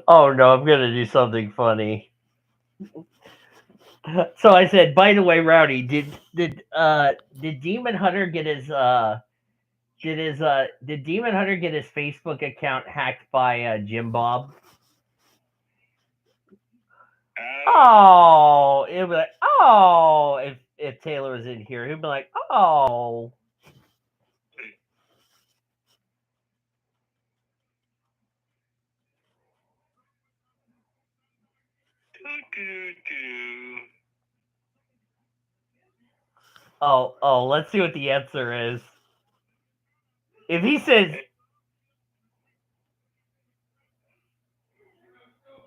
Oh no, I'm gonna do something funny. So I said, by the way, Rowdy, did Demon Hunter get his did Demon Hunter get his Facebook account hacked by Jim Bob? Oh, it'd be like, oh, if Taylor was in here, he'd be like, oh. Oh, let's see what the answer is. If he says,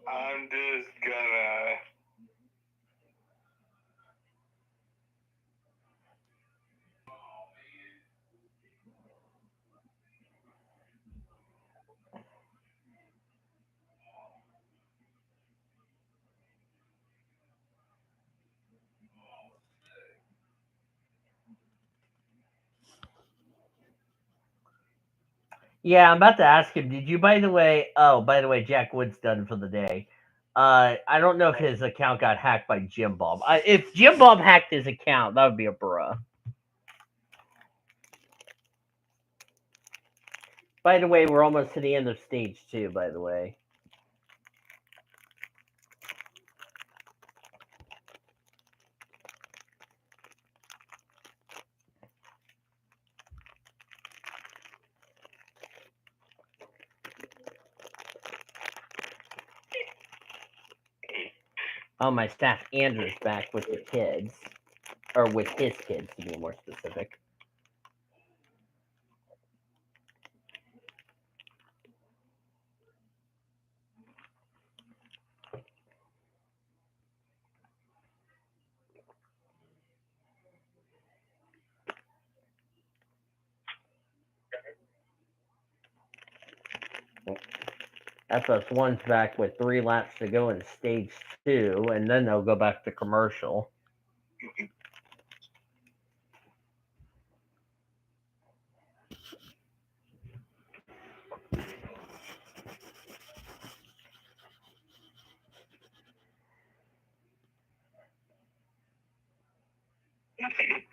I'm just gonna. yeah, I'm about to ask him, did you, by the way, oh, by the way, Jack Wood's done for the day. I don't know if his account got hacked by Jim Bob. If Jim Bob hacked his account, that would be a bruh. By the way, we're almost to the end of stage 2, by the way. Oh, my staff Andrew's back with the kids. Or with his kids, to be more specific. FS1's back with 3 laps to go in stage 2, and then they'll go back to commercial. Okay.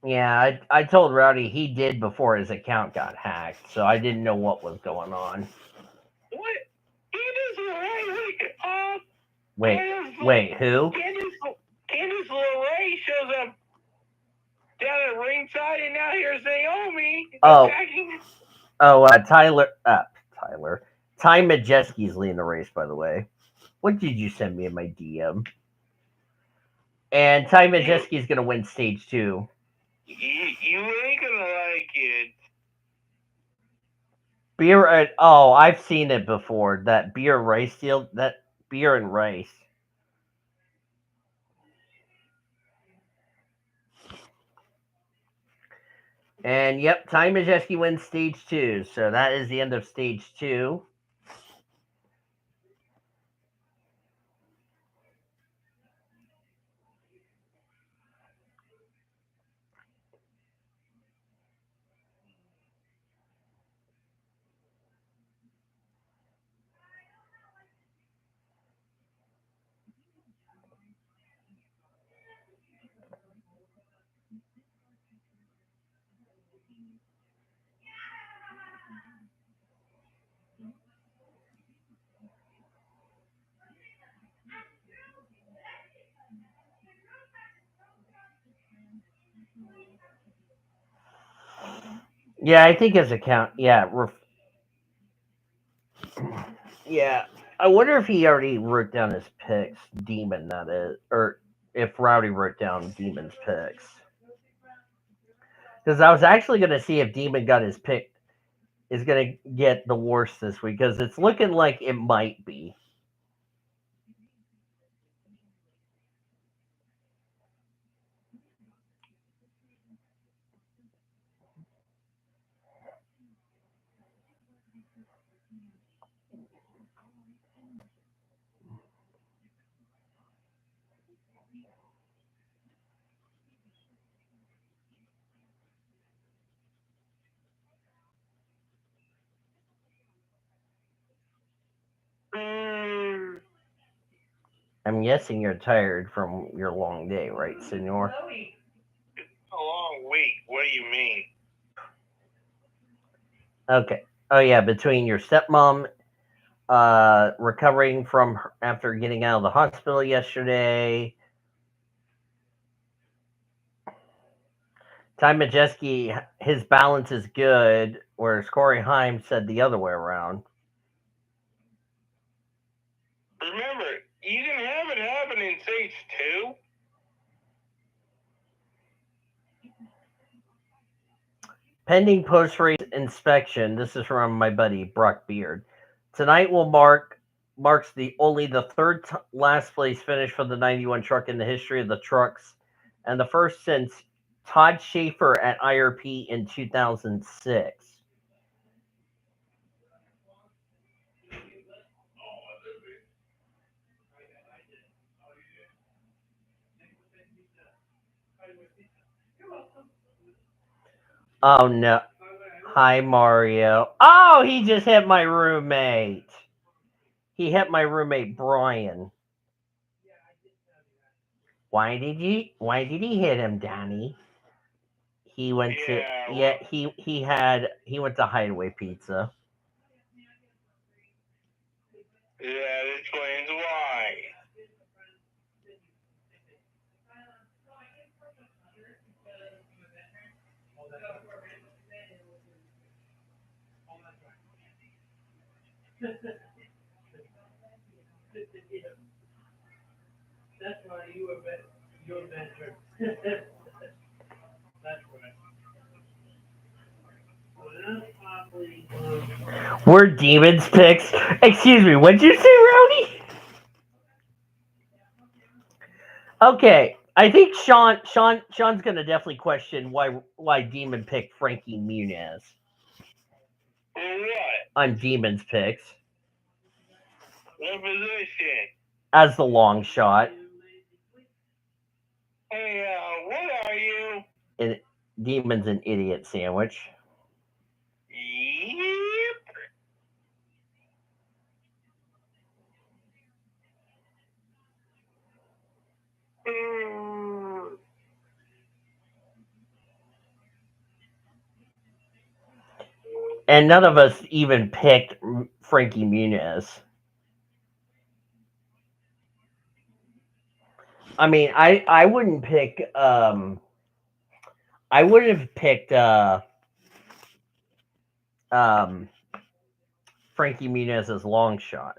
Yeah, I told Rowdy he did before his account got hacked, so I didn't know what was going on. What? Candace LeRae, Wait, who? Candace LeRae shows up down at ringside, and now here's Naomi attacking. Tyler. Ty Majeski's leading the race, by the way. What did you send me in my DM? And Ty Majeski's going to win stage 2. You ain't gonna like it. Beer. Oh, I've seen it before. That beer rice deal. That beer and rice. And yep, Ty Majeski wins stage 2. So that is the end of stage 2. Yeah, I think his account. Yeah. Yeah. I wonder if he already wrote down his picks, Demon, that is, or if Rowdy wrote down Demon's picks. Because I was actually going to see if Demon got his pick, is going to get the worst this week, because it's looking like it might be. I'm guessing you're tired from your long day, right, Senor? A long week. What do you mean? Okay. Oh yeah, between your stepmom recovering from after getting out of the hospital yesterday, Ty Majeski, his balance is good, whereas Corey Heim said the other way around. Remember, you can have it happen in states too. Pending post-race inspection. This is from my buddy Brock Beard. Tonight will marks the only the third last place finish for the 91 truck in the history of the trucks, and the first since Todd Schaefer at IRP in 2006. Oh no. Hi Mario. Oh, he just hit my roommate. He hit my roommate Brian. Why did he hit him, Danny? He went to he went to Hideaway Pizza. That explains why. We're demons picks. Excuse me, what'd you say, Rowdy? Okay. I think Sean's gonna definitely question why Demon picked Frankie Muniz What? on Demon's picks What position? as the long shot. Hey, what are you? And Demon's an idiot sandwich. Yep. And none of us even picked Frankie Muniz. I mean, I wouldn't pick I would have picked um Frankie Muniz long shot.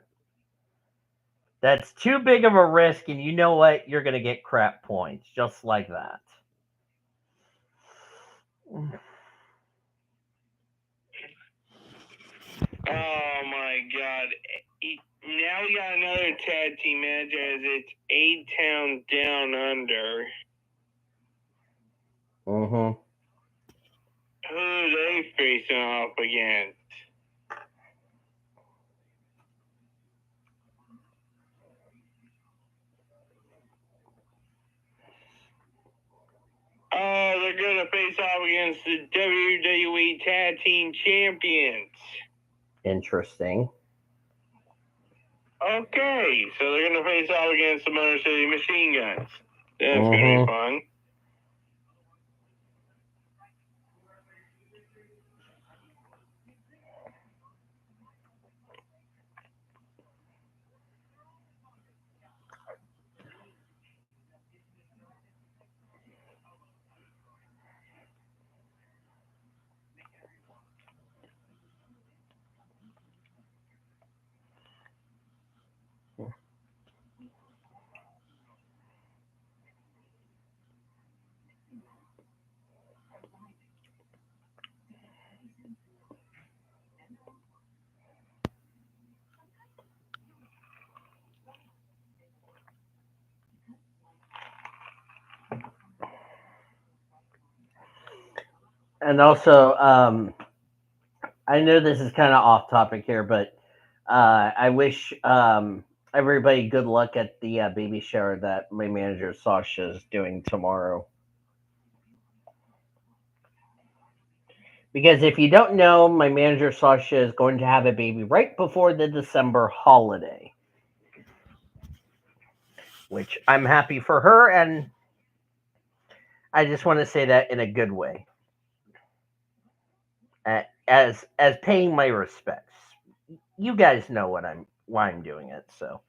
That's too big of a risk, and you know what? You're gonna get crap points just like that. Oh my God. Now we got another tag team match as it's 8 Town Down Under. Mm-hmm. Who are they facing off against? Oh, they're going to face off against the WWE Tag Team Champions. Interesting. Okay, so they're going to face off against the Motor City Machine Guns. That's going to be fun. And also, I know this is kind of off topic here, but I wish everybody good luck at the baby shower that my manager Sasha is doing tomorrow. Because if you don't know, my manager Sasha is going to have a baby right before the December holiday, which I'm happy for her, and I just want to say that in a good way, as paying my respects. You guys know what I'm why I'm doing it, so.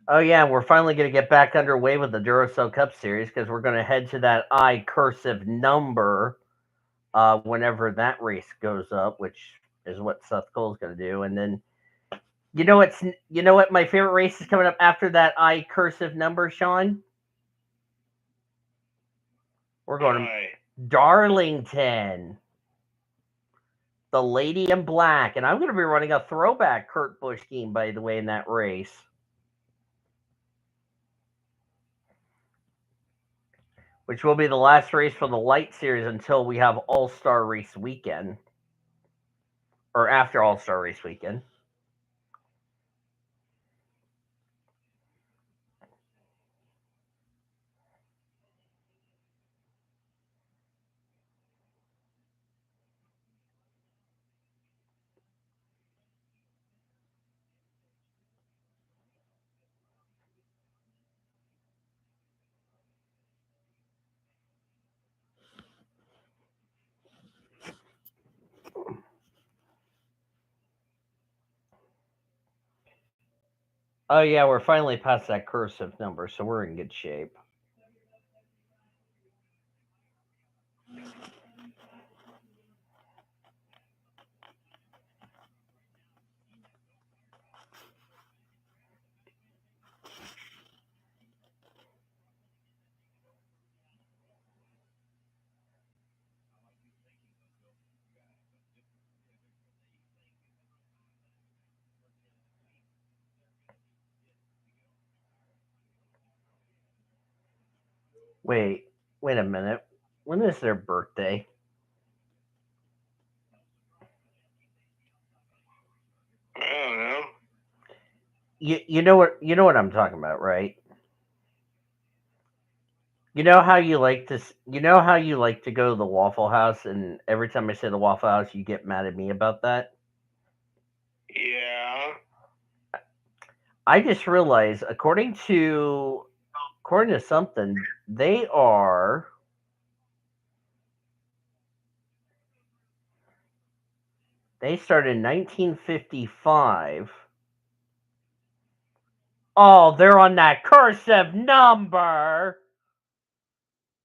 Oh yeah, we're finally going to get back underway with the Duracell Cup Series because we're going to head to that I cursive number whenever that race goes up, which is what Seth Cole's going to do. And then you know what my favorite race is coming up after that I cursive number, Sean. We're going to Darlington, the Lady in Black, and I'm going to be running a throwback Kurt Busch scheme, by the way, in that race. Which will be the last race for the Light Series until we have All Star Race Weekend. Or after All Star Race Weekend. Oh yeah, we're finally past that cursive number, so we're in good shape. Wait a minute. When is their birthday? I don't know. You know what I'm talking about, right? You know how you like to go to the Waffle House, and every time I say the Waffle House, you get mad at me about that. Yeah. I just realized, according to something, they started in 1955. Oh, they're on that cursive number.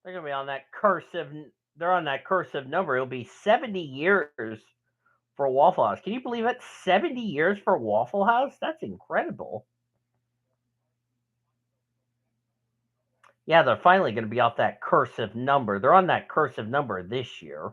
They're gonna be on that cursive. They're on that cursive number. It'll be 70 years for Waffle House. Can you believe it? 70 years for Waffle House? That's incredible. Yeah, they're finally going to be off that cursive number. They're on that cursive number this year.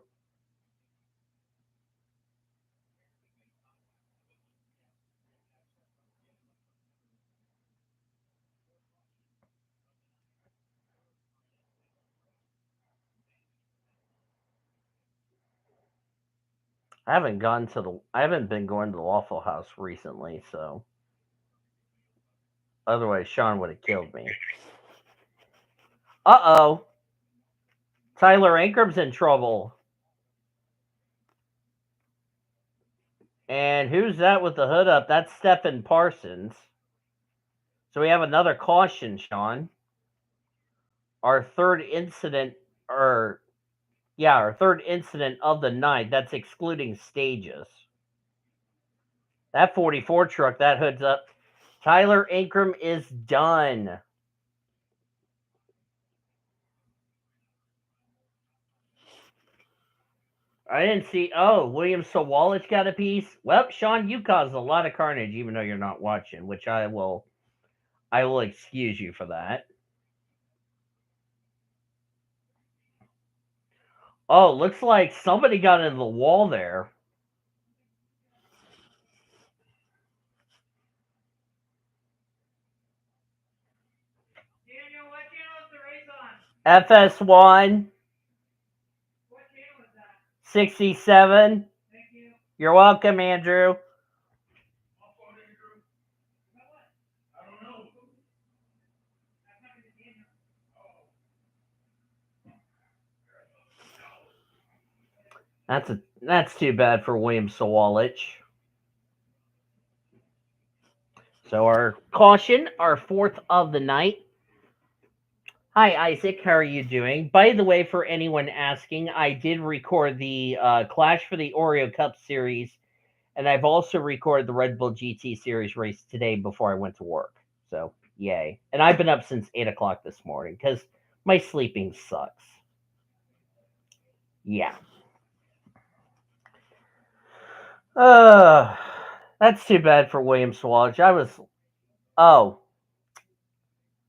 I haven't been going to the Waffle House recently, so otherwise Sean would have killed me. Uh-oh. Tyler Ankram's in trouble. And who's that with the hood up? That's Stephen Parsons. So we have another caution, Sean. Our third incident, or yeah, our third incident of the night. That's excluding stages. That 44 truck, that hood's up. Tyler Ankram is done. I didn't see. Oh, William Sawalich got a piece. Well, Sean, you caused a lot of carnage, even though you're not watching, which I will. I will excuse you for that. Oh, looks like somebody got into the wall there. Daniel, what channel is the race on? FS1 What channel is that? 67. Thank you. You're welcome, Andrew. I'll phone Andrew. About what? I don't know. I'm talking to Daniel. Oh. That's too bad for William Sawalich. So our caution, our fourth of the night. Hi Isaac, how are you doing? By the way, for anyone asking, I did record the Clash for the Oreo Cup series, and I've also recorded the Red Bull GT series race today before I went to work. So yay! And I've been up since 8 o'clock this morning because my sleeping sucks. Yeah. Uh, that's too bad for William Swallow. Oh,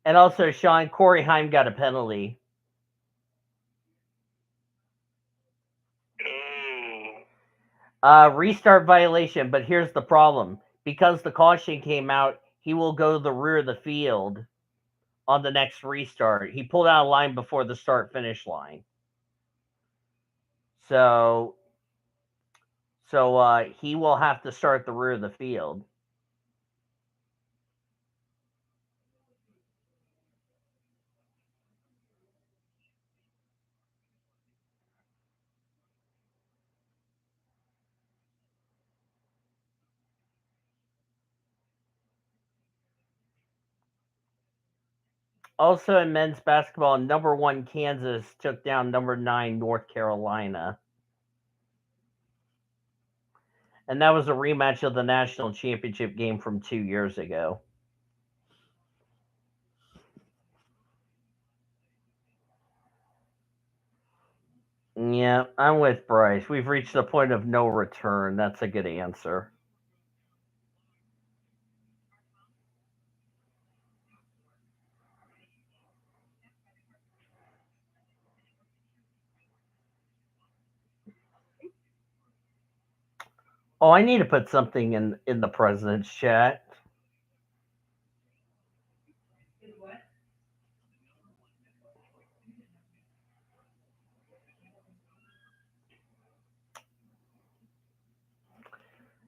and also Sean Corey Heim got a penalty. Restart violation, but here's the problem. Because the caution came out, he will go to the rear of the field on the next restart. He pulled out a line before the start finish line. So he will have to start the rear of the field. Also in men's basketball, number 1 Kansas took down number 9 North Carolina. And that was a rematch of the national championship game from 2 years ago. Yeah, I'm with Bryce. We've reached the point of no return. That's a good answer. Oh, I need to put something in the president's chat. Is what?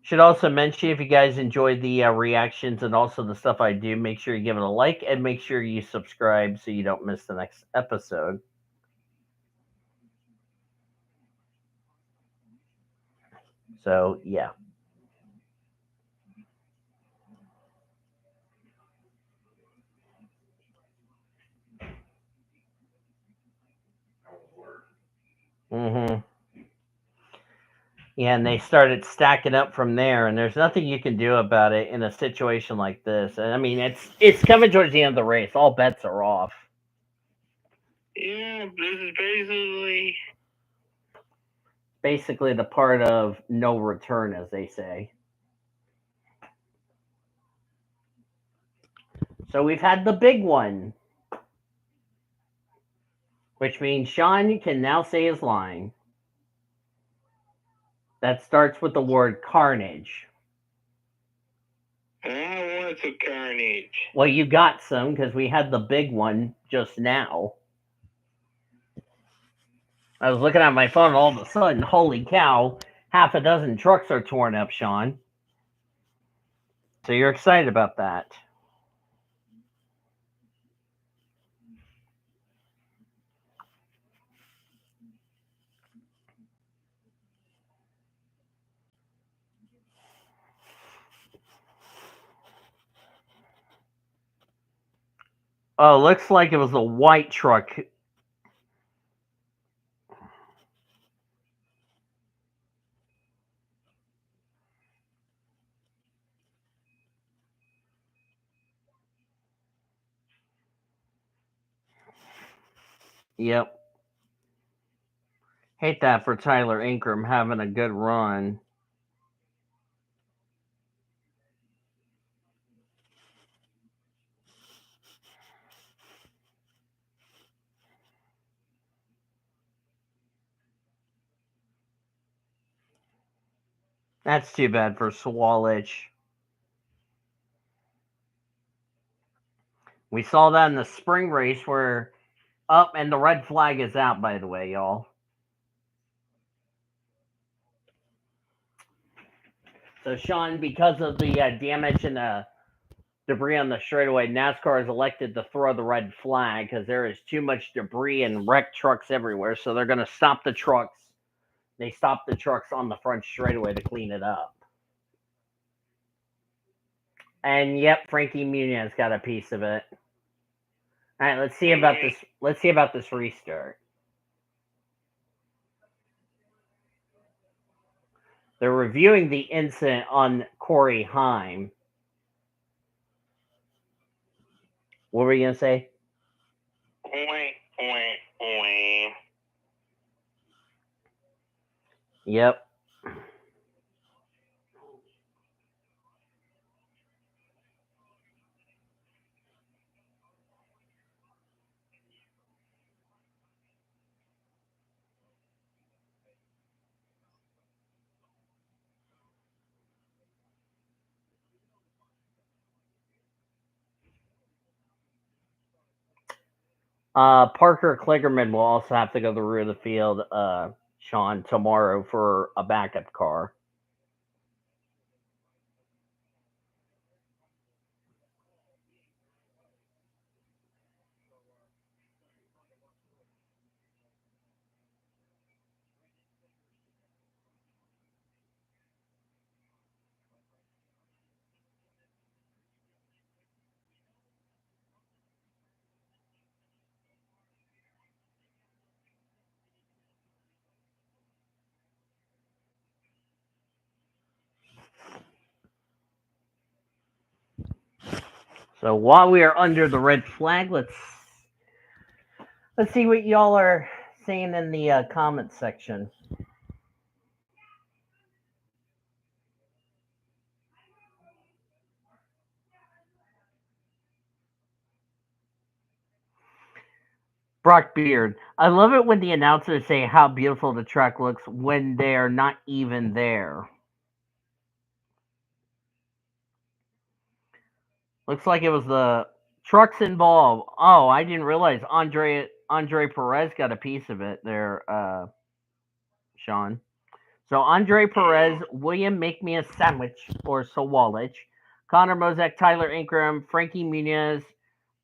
Should also mention if you guys enjoyed the reactions and also the stuff I do, make sure you give it a like and make sure you subscribe so you don't miss the next episode. So, yeah. Mhm. Yeah, and they started stacking up from there, and there's nothing you can do about it in a situation like this. And I mean, it's coming towards the end of the race. All bets are off. Yeah, this is Basically, the part of no return, as they say. So we've had the big one, which means Sean can now say his line. That starts with the word carnage. I want some carnage. Well, you got some because we had the big one just now. I was looking at my phone, and all of a sudden, holy cow, half a dozen trucks are torn up, Sean. So you're excited about that. Oh, looks like it was a white truck. Yep. Hate that for Tyler Ingram having a good run. That's too bad for Swallich. We saw that in the spring race where up and the red flag is out, by the way, y'all. So Sean, because of the damage and debris on the straightaway, NASCAR has elected to throw the red flag because there is too much debris and wrecked trucks everywhere. So they're going to stop the trucks. They stopped the trucks on the front straightaway to clean it up. And yep, Frankie Muniz got a piece of it. All right, let's see about this. Let's see about this restart. They're reviewing the incident on Corey Heim. What were you gonna say? Yep. Parker Kligerman will also have to go the rear of the field, Sean, tomorrow for a backup car. So while we are under the red flag, let's see what y'all are saying in the comment section. Brock Beard. I love it when the announcers say how beautiful the track looks when they're not even there. Looks like it was the trucks involved. Oh, I didn't realize Andre Perez got a piece of it there, Sean. So Andre Perez, William Make Me a Sandwich or Sawallich, Connor Mozek, Tyler Ingram, Frankie Muniz,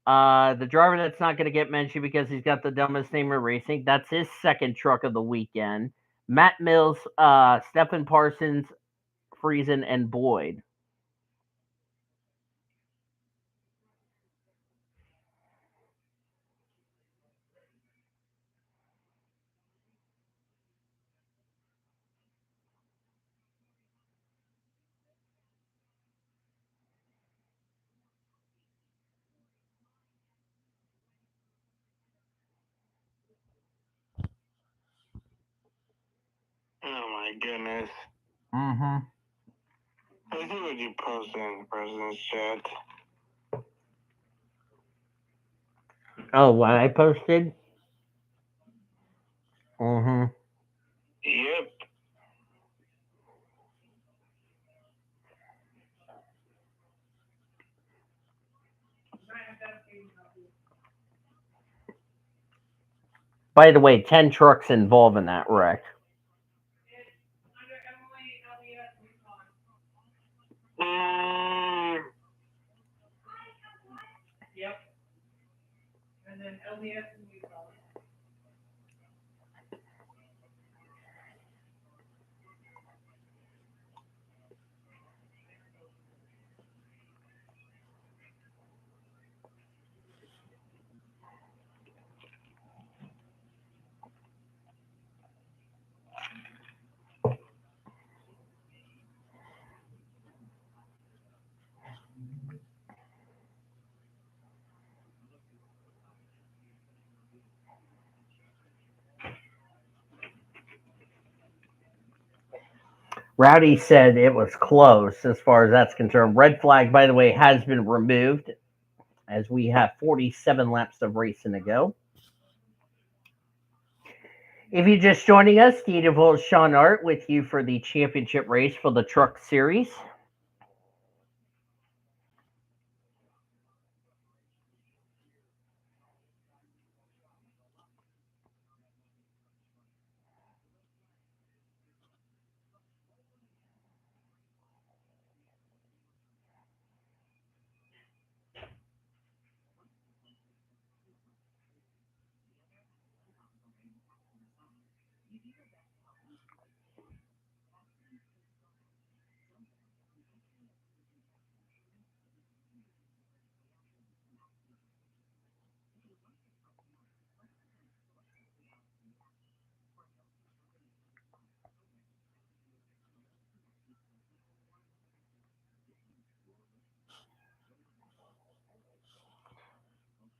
the driver that's not going to get mentioned because he's got the dumbest name in racing. That's his second truck of the weekend. Matt Mills, Stephen Parsons, Friesen, and Boyd. Oh my goodness. Mm-hmm. Let's see what you posted in the president's chat. Oh, what I posted? Mm-hmm. Yep. By the way, 10 trucks involved in that wreck. Yep. And then LDS and Utah. Rowdy said it was close as far as that's concerned. Red flag, by the way, has been removed as we have 47 laps of racing to go. If you're just joining us, the Devil Sean Art with you for the championship race for the Truck Series.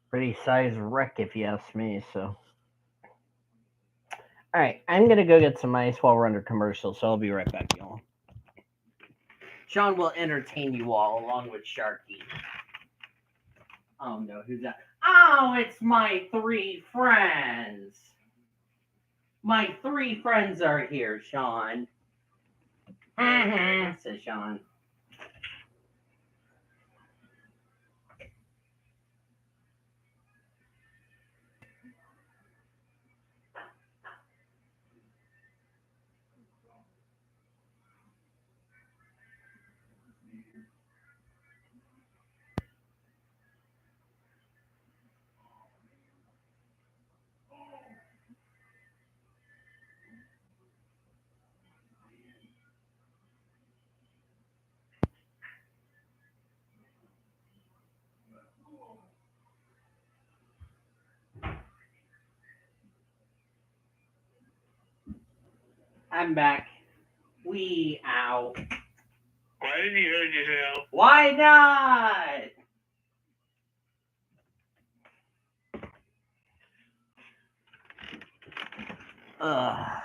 Pretty size wreck, if you ask me. So, all right, I'm gonna go get some ice while we're under commercial. So I'll be right back, y'all. Sean will entertain you all along with Sharky. Oh no, who's that? Oh, it's my three friends. My three friends are here, Sean. Says Sean. I'm back. Ow. Why did you hurt yourself? Why not? Ugh.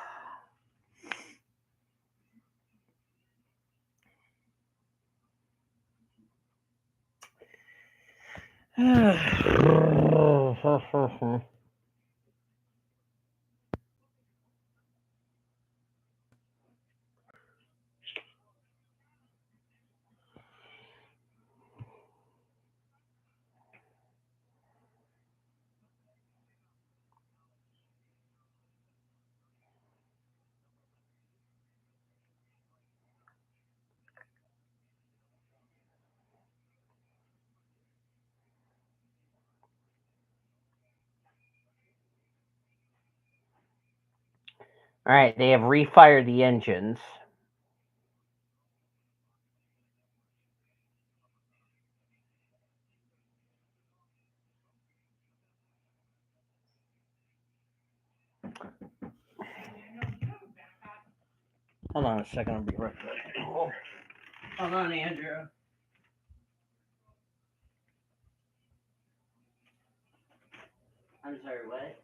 All right, they have refired the engines. Hold on a second, I'll be right back. Hold on, Andrew. I'm sorry, what?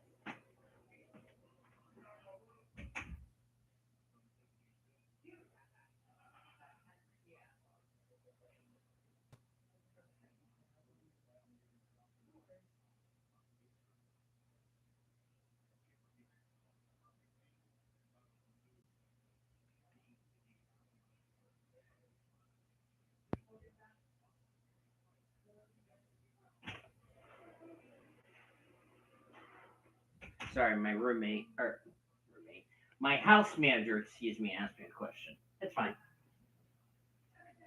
Sorry, my house manager, excuse me, asked me a question. It's fine.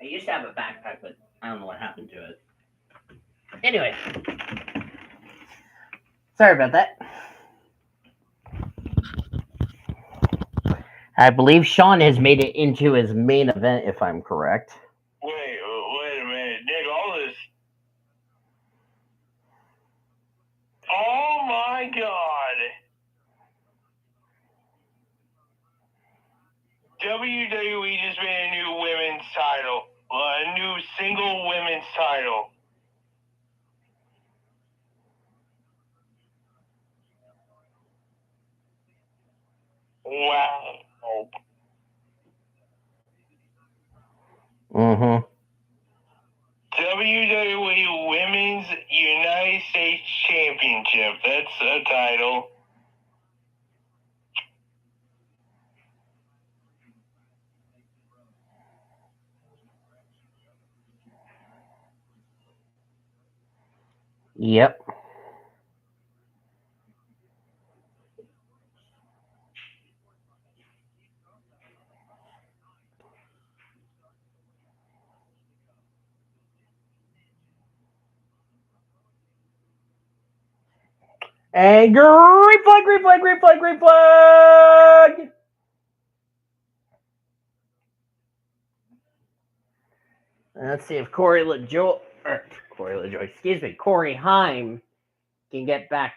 I used to have a backpack, but I don't know what happened to it. Anyway, sorry about that. I believe Sean has made it into his main event, if I'm correct. Wait a minute. Nick, all this. Oh my God. WWE just made a new women's title. A new single women's title. Wow. Mm-hmm. WWE Women's United States Championship. That's a title. Yep. And green flag, green flag, green flag, green flag! Let's see if Corey Heim can get back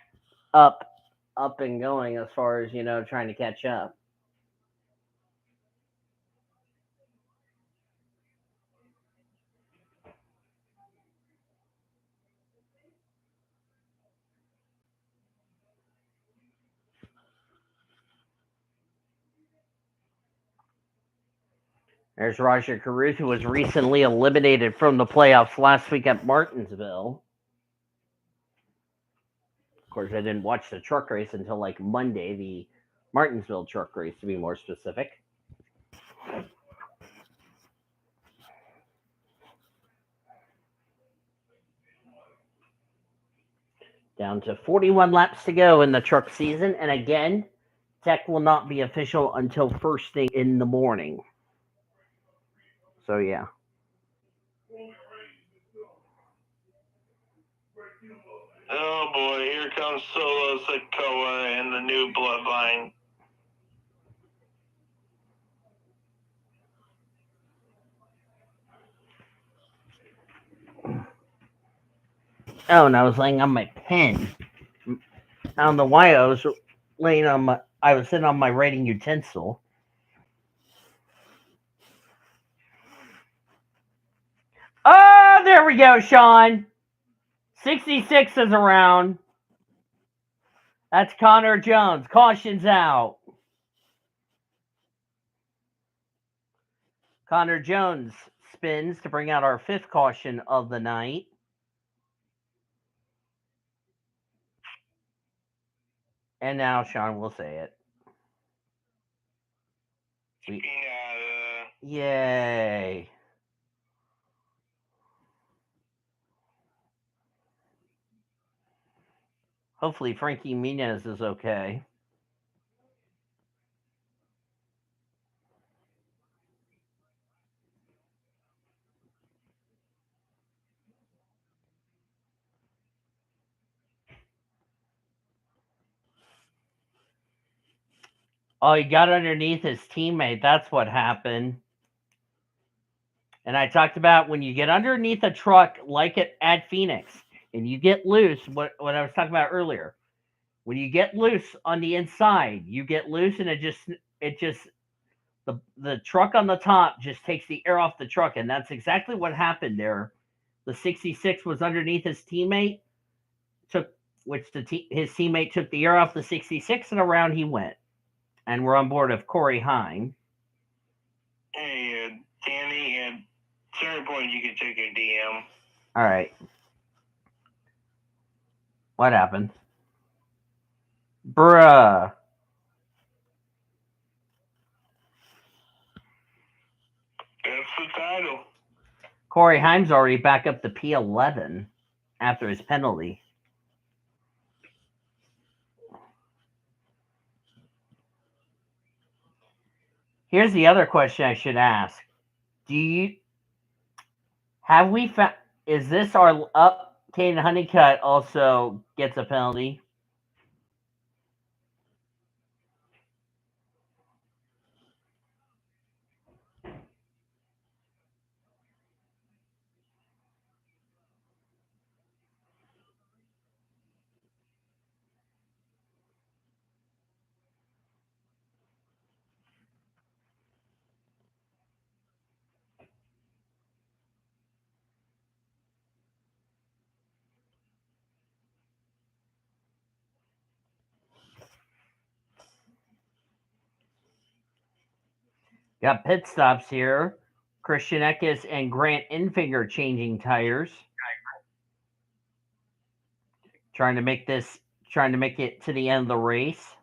up, up and going as far as trying to catch up. There's Roger Caruth, who was recently eliminated from the playoffs last week at Martinsville. Of course, I didn't watch the truck race until like Monday, the Martinsville truck race to be more specific. Down to 41 laps to go in the truck season. And again, tech will not be official until first thing in the morning. So, yeah. Oh boy, here comes Solo Sikoa and the new bloodline. Oh, and I was laying on my pen. I don't know why I was I was sitting on my writing utensil. Oh, there we go, Sean. 66 is around. That's Connor Jones. Caution's out. Connor Jones spins to bring out our fifth caution of the night. And now Sean will say it. Yay. Hopefully Frankie Muniz is okay. Oh, he got underneath his teammate. That's what happened. And I talked about when you get underneath a truck like it at Phoenix and you get loose, what I was talking about earlier. When you get loose on the inside, you get loose and it just the truck on the top just takes the air off the truck, and that's exactly what happened there. The 66 was underneath his teammate, his teammate took the air off the 66, and around he went. And we're on board of Corey Heim. Hey, Danny, at certain point you can check your DM. All right. What happened? Bruh. That's the title. Corey Heim's already back up to P11 after his penalty. Here's the other question I should ask. Have we found, is this our up Caden Honeycutt also gets a penalty? Got pit stops here. Christian Eckes and Grant Infinger changing tires. Trying to make it to the end of the race.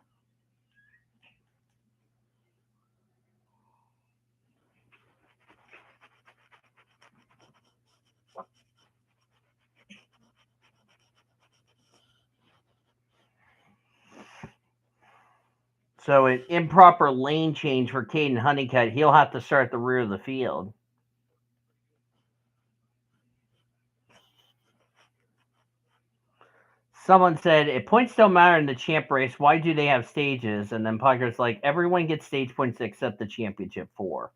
So an improper lane change for Caden Honeycutt, he'll have to start at the rear of the field. Someone said, if points don't matter in the champ race, why do they have stages? And then Parker's like, everyone gets stage points except the championship 4.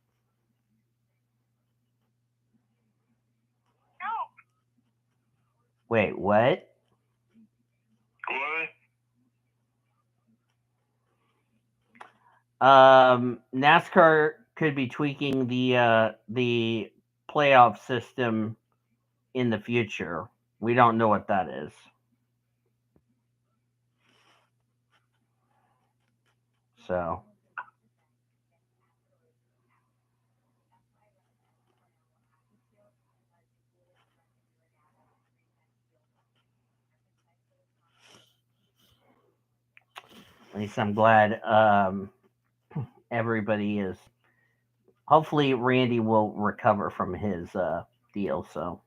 Wait, what? NASCAR could be tweaking the playoff system in the future. We don't know what that is. So at least I'm glad everybody is. Hopefully, Randy will recover from his deal. So.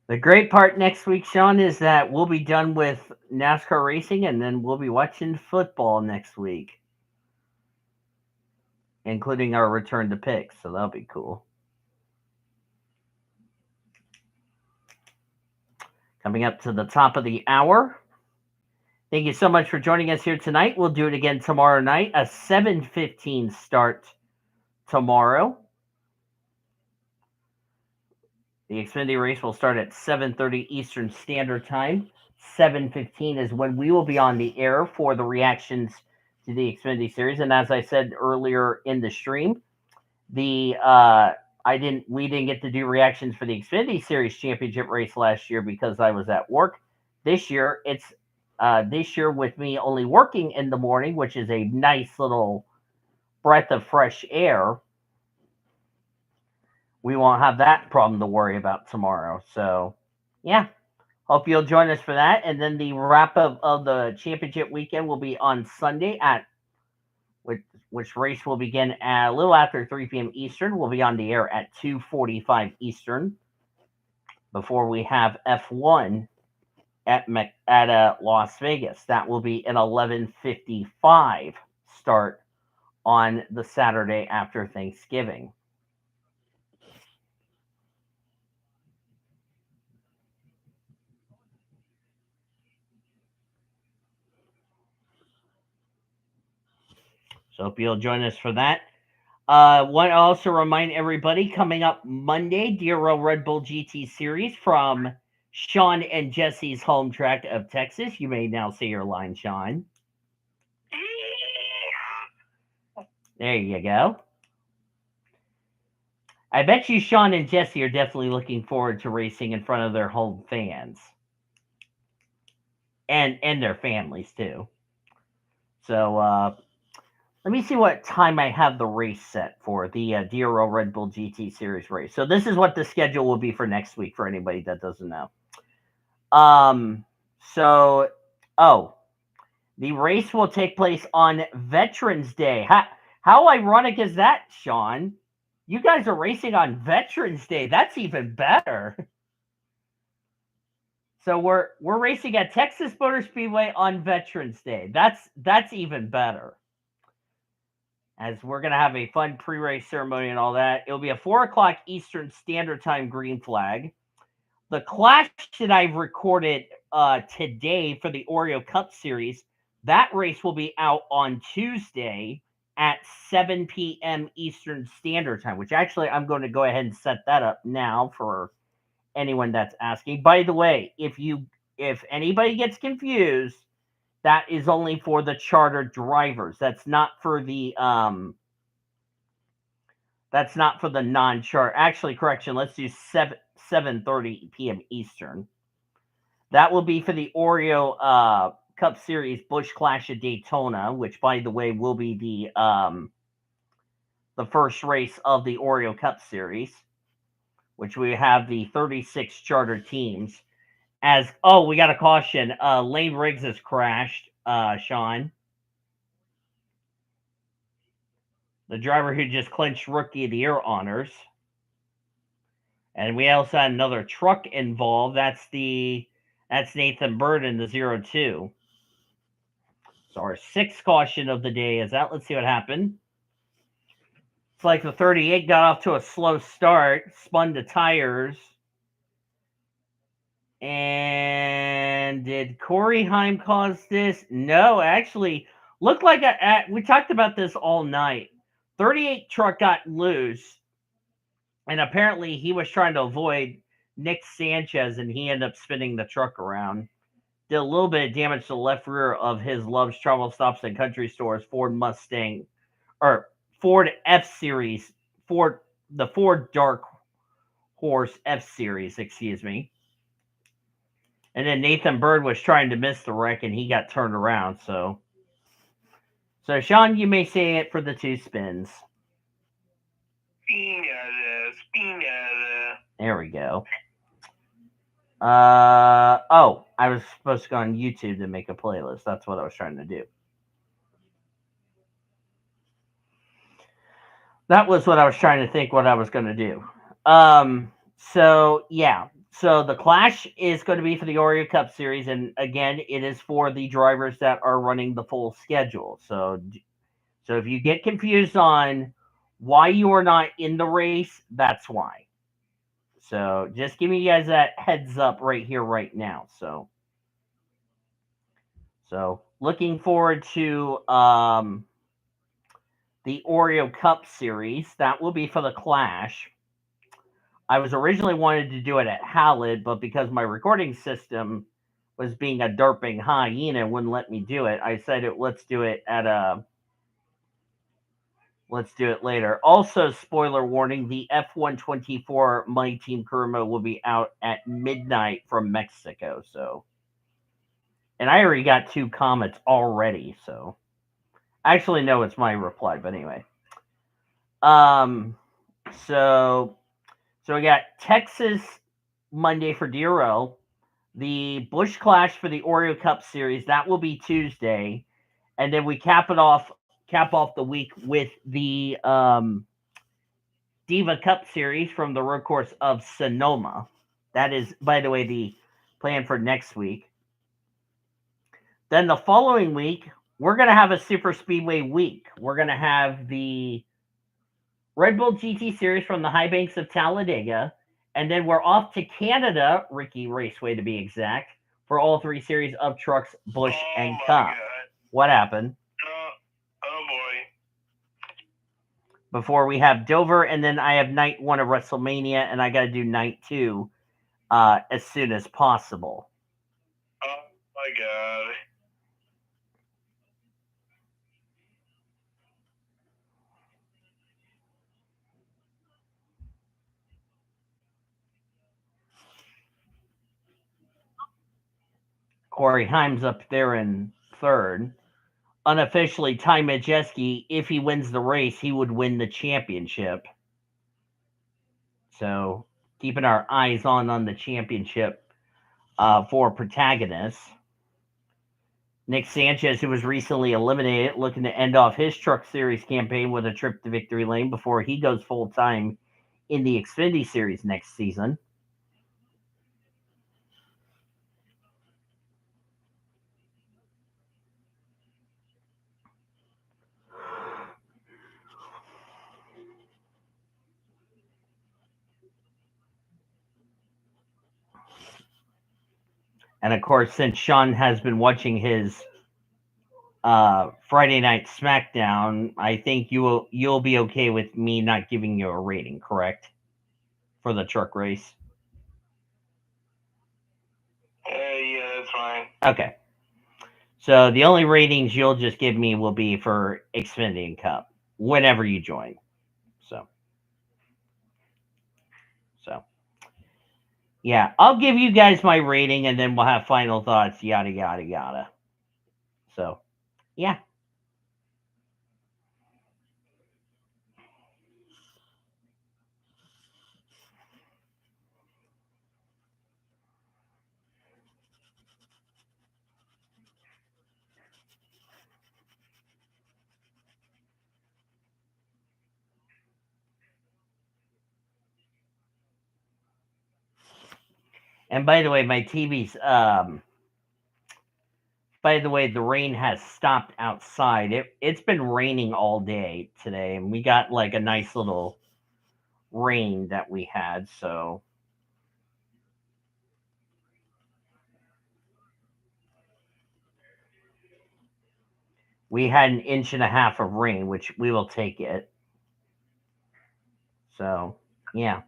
The great part next week, Sean, is that we'll be done with NASCAR racing and then we'll be watching football next week, including our return to picks. So that'll be cool. Coming up to the top of the hour. Thank you so much for joining us here tonight. We'll do it again tomorrow night, a 7:15 start tomorrow. The Xfinity race will start at 7:30 Eastern Standard Time. 7:15 is when we will be on the air for the reactions to the Xfinity Series. And as I said earlier in the stream, we didn't get to do reactions for the Xfinity Series championship race last year because I was at work. This year with me only working in the morning, which is a nice little breath of fresh air. We won't have that problem to worry about tomorrow. So, yeah, hope you'll join us for that. And then the wrap up of the championship weekend will be on Sunday which race will begin at a little after 3 p.m. Eastern. We'll be on the air at 2:45 Eastern before we have F1 at Las Vegas. That will be an 11:55 start on the Saturday after Thanksgiving. So hope you'll join us for that. Want to also remind everybody, coming up Monday, Deero Red Bull GT Series from Sean and Jesse's home track of Texas. You may now say your line, Sean. There you go. I bet you Sean and Jesse are definitely looking forward to racing in front of their home fans. And their families, too. So, let me see what time I have the race set for the Deero Red Bull GT Series race. So this is what the schedule will be for next week for anybody that doesn't know. The race will take place on Veterans Day. How ironic is that, Sean? You guys are racing on Veterans Day. That's even better. So we're racing at Texas Motor Speedway on Veterans Day. That's even better. As we're going to have a fun pre-race ceremony and all that. It'll be a 4 o'clock Eastern Standard Time green flag. The clash that I've recorded today for the Oreo Cup Series, that race will be out on Tuesday at 7 p.m. Eastern Standard Time, which actually I'm going to go ahead and set that up now for anyone that's asking. By the way, if anybody gets confused, that is only for the charter drivers. That's not for the non-charter. Actually, correction. Let's do 7:30 p.m. Eastern. That will be for the Oreo Cup Series Busch Clash at Daytona, which, by the way, will be the first race of the Oreo Cup Series, which we have the 36 charter teams. We got a caution. Lane Riggs has crashed, Sean. the driver who just clinched Rookie of the Year honors. And we also had another truck involved. That's Nathan Bird in the 02. So our sixth caution of the day is out. Let's see what happened. It's like the 38 got off to a slow start, spun the tires. And did Corey Heim cause this? No, actually, looked like we talked about this all night. 38 truck got loose, and apparently he was trying to avoid Nick Sanchez, and he ended up spinning the truck around. Did a little bit of damage to the left rear of his Love's Travel Stops and Country Stores Ford Mustang, or Ford F Series, the Ford Dark Horse F Series, excuse me. And then Nathan Bird was trying to miss the wreck, and he got turned around. So Sean, you may say it for the two spins. There we go. Oh, I was supposed to go on YouTube to make a playlist. That's what I was trying to do. That was what I was trying to think what I was going to do. So yeah. So the Clash is going to be for the Oreo Cup Series, and again, it is for the drivers that are running the full schedule. So if you get confused on why you are not in the race, that's why. So just giving you guys that heads up right here, right now. So looking forward to the Oreo Cup Series. That will be for the Clash. I was originally wanted to do it at Hallett, but because my recording system was being a derping hyena and wouldn't let me do it, I said let's do it later. Also, spoiler warning, the F-124 My Team Kurma will be out at midnight from Mexico. So, and I already got 2 comments already. So, actually, no, it's my reply, but anyway. So we got Texas Monday for DRL, the Busch Clash for the Oreo Cup Series. That will be Tuesday, and then we cap off the week with the Diva Cup Series from the road course of Sonoma. That is, by the way, the plan for next week. Then the following week, we're going to have a Super Speedway week. We're going to have the Red Bull GT Series from the high banks of Talladega. And then we're off to Canada, Ricky Raceway to be exact, for all 3 series of trucks, Busch and Cup. God. What happened? Oh boy. Before we have Dover, and then I have night 1 of WrestleMania, and I got to do night 2 as soon as possible. Oh my God. Corey Himes up there in 3rd. Unofficially, Ty Majeski, if he wins the race, he would win the championship. So keeping our eyes on the championship for protagonists. Nick Sanchez, who was recently eliminated, looking to end off his Truck Series campaign with a trip to Victory Lane before he goes full-time in the Xfinity Series next season. And of course, since Sean has been watching his Friday Night SmackDown, I think you'll be okay with me not giving you a rating, correct? For the truck race. Yeah, that's fine. Okay. So the only ratings you'll just give me will be for Xfinity Cup whenever you join. So yeah, I'll give you guys my rating, and then we'll have final thoughts. Yada yada yada. So yeah. And by the way, my TV's by the way, the rain has stopped outside. It's been raining all day today, and we got like a nice little rain that we had, so we had an inch and a half of rain, which we will take it. So yeah,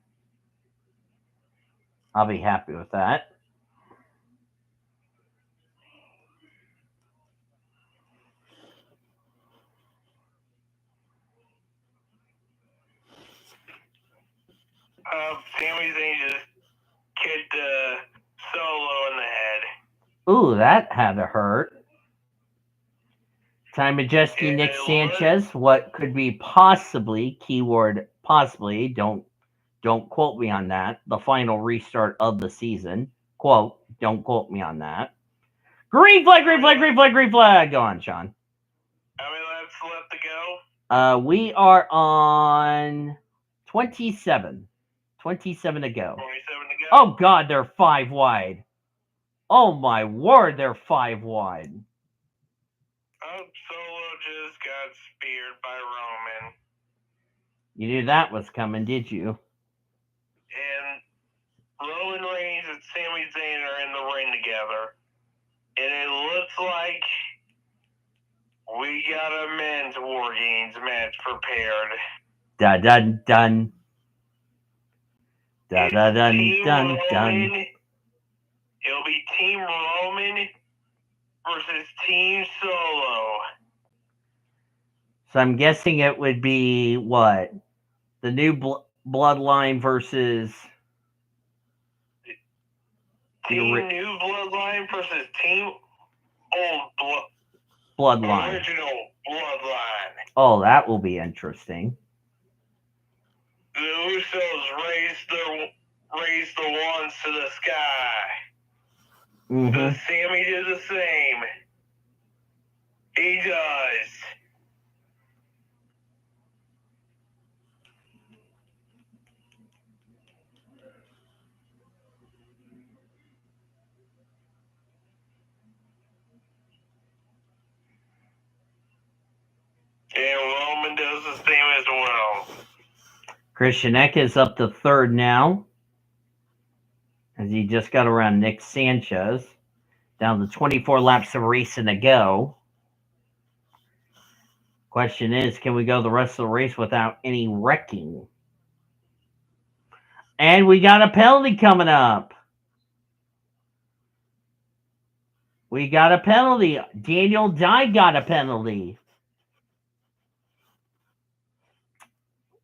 I'll be happy with that. Sami Zayn just kicked Solo in the head. Ooh, that had to hurt. Time adjusting Nick Sanchez. What could be possibly, keyword possibly, don't quote me on that, the final restart of the season. Quote, don't quote me on that. Green flag, green flag, green flag, green flag. Go on, Sean. How many laps left to go? We are on 27. 27 to go. 27 to go. Oh, God, they're 5 wide. Oh, my word, they're 5 wide. Oh, Solo just got speared by Roman. You knew that was coming, did you? And Roman Reigns and Sami Zayn are in the ring together. And it looks like we got a men's War Games match prepared. Dun dun dun. Dun dun dun Team dun dun. Roman. It'll be Team Roman versus Team Solo. So I'm guessing it would be what? The new bloodline versus Team New Bloodline versus Team Old Bloodline. Original Bloodline. Oh, that will be interesting. The Usos raised the wands to the sky. Mm-hmm. But Sammy did the same. He does. And Roman does the same as well. Christian Eck is up to third now, as he just got around Nick Sanchez. Down to 24 laps of racing to go. Question is, can we go the rest of the race without any wrecking? And we got a penalty coming up. We got a penalty. Daniel Dye got a penalty.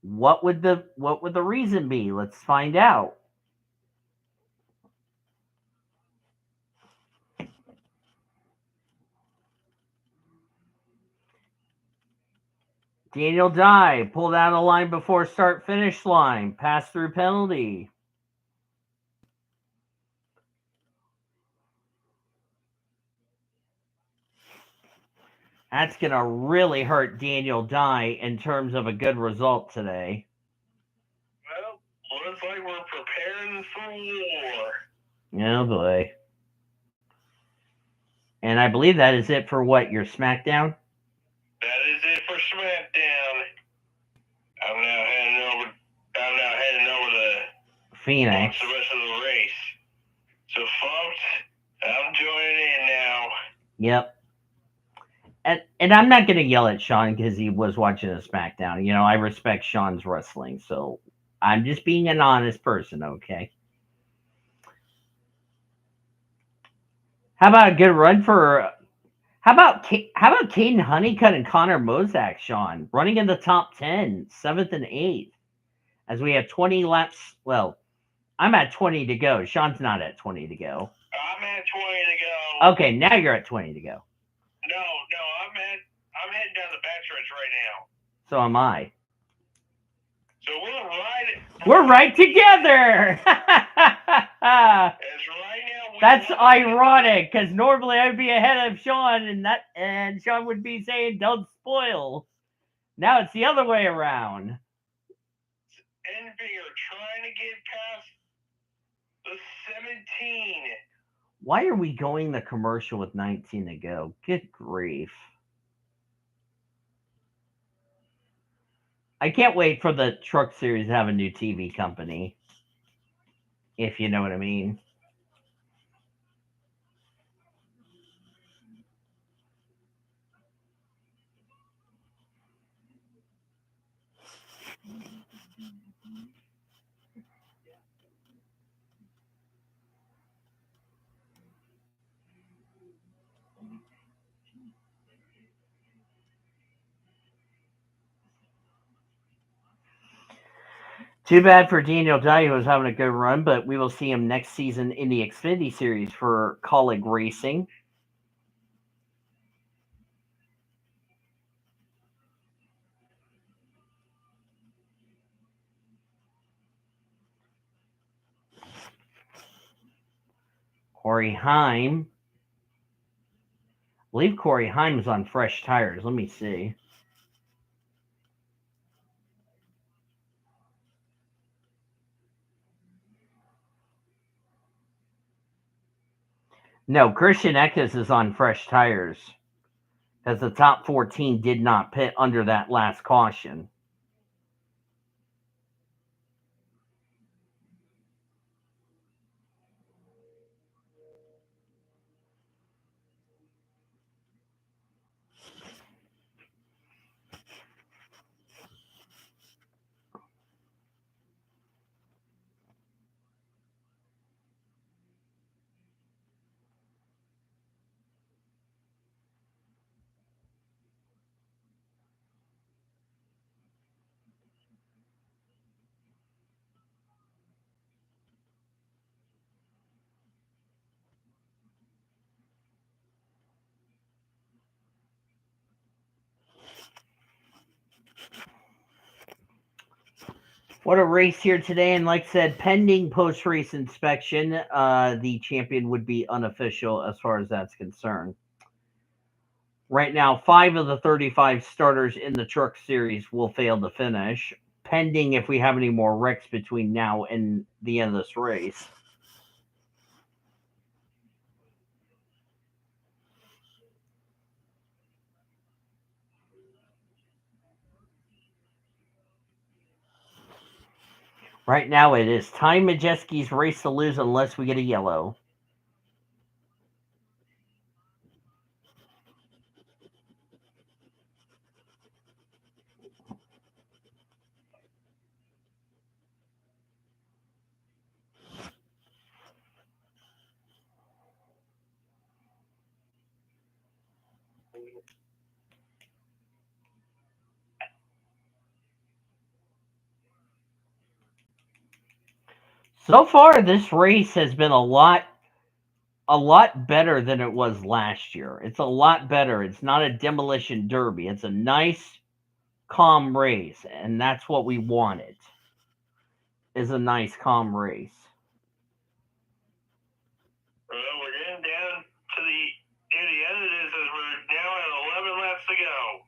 What would the reason be? Let's find out. Daniel Dye pulled out a line before start finish line. Pass through penalty. That's going to really hurt Daniel Dye in terms of a good result today. Well, looks like we're preparing for war. Oh, boy. And I believe that is it for what, your SmackDown? That is it for SmackDown. I'm now heading over to Phoenix. watch the rest of the race. So, folks, I'm joining in now. Yep. And I'm not going to yell at Sean because he was watching a SmackDown. You know, I respect Sean's wrestling, so I'm just being an honest person, okay? How about a good run for... How about Caden Honeycutt and Connor Mozak, Sean? Running in the top 10, 7th and 8th. As we have 20 laps... Well, I'm at 20 to go. Sean's not at 20 to go. I'm at 20 to go. Okay, now you're at 20 to go. No, I'm heading down the backstretch right now. So am I. So we're right together. That's ironic because normally I'd be ahead of Sean, and Sean would be saying, "Don't spoil." Now it's the other way around. Envy are trying to get past the Why are we going the commercial with 19 to go? Good grief. I can't wait for the Truck Series to have a new TV company. If you know what I mean. Too bad for Daniel Day, who was having a good run, but we will see him next season in the Xfinity Series for Colleague Racing. Corey Heim. I believe Corey Heim is on fresh tires. Let me see. No, Christian Eckes is on fresh tires because the top 14 did not pit under that last caution. What a race here today. And like I said, pending post-race inspection, the champion would be unofficial as far as that's concerned. Right now, 5 of the 35 starters in the Truck Series will fail to finish, pending if we have any more wrecks between now and the end of this race. Right now, it is Ty Majeski's race to lose unless we get a yellow. So far, this race has been a lot better than it was last year. It's a lot better. It's not a demolition derby. It's a nice, calm race, and that's what we wanted. Is a nice, calm race. Well, we're getting down to near the end of this as we're now at 11 laps to go.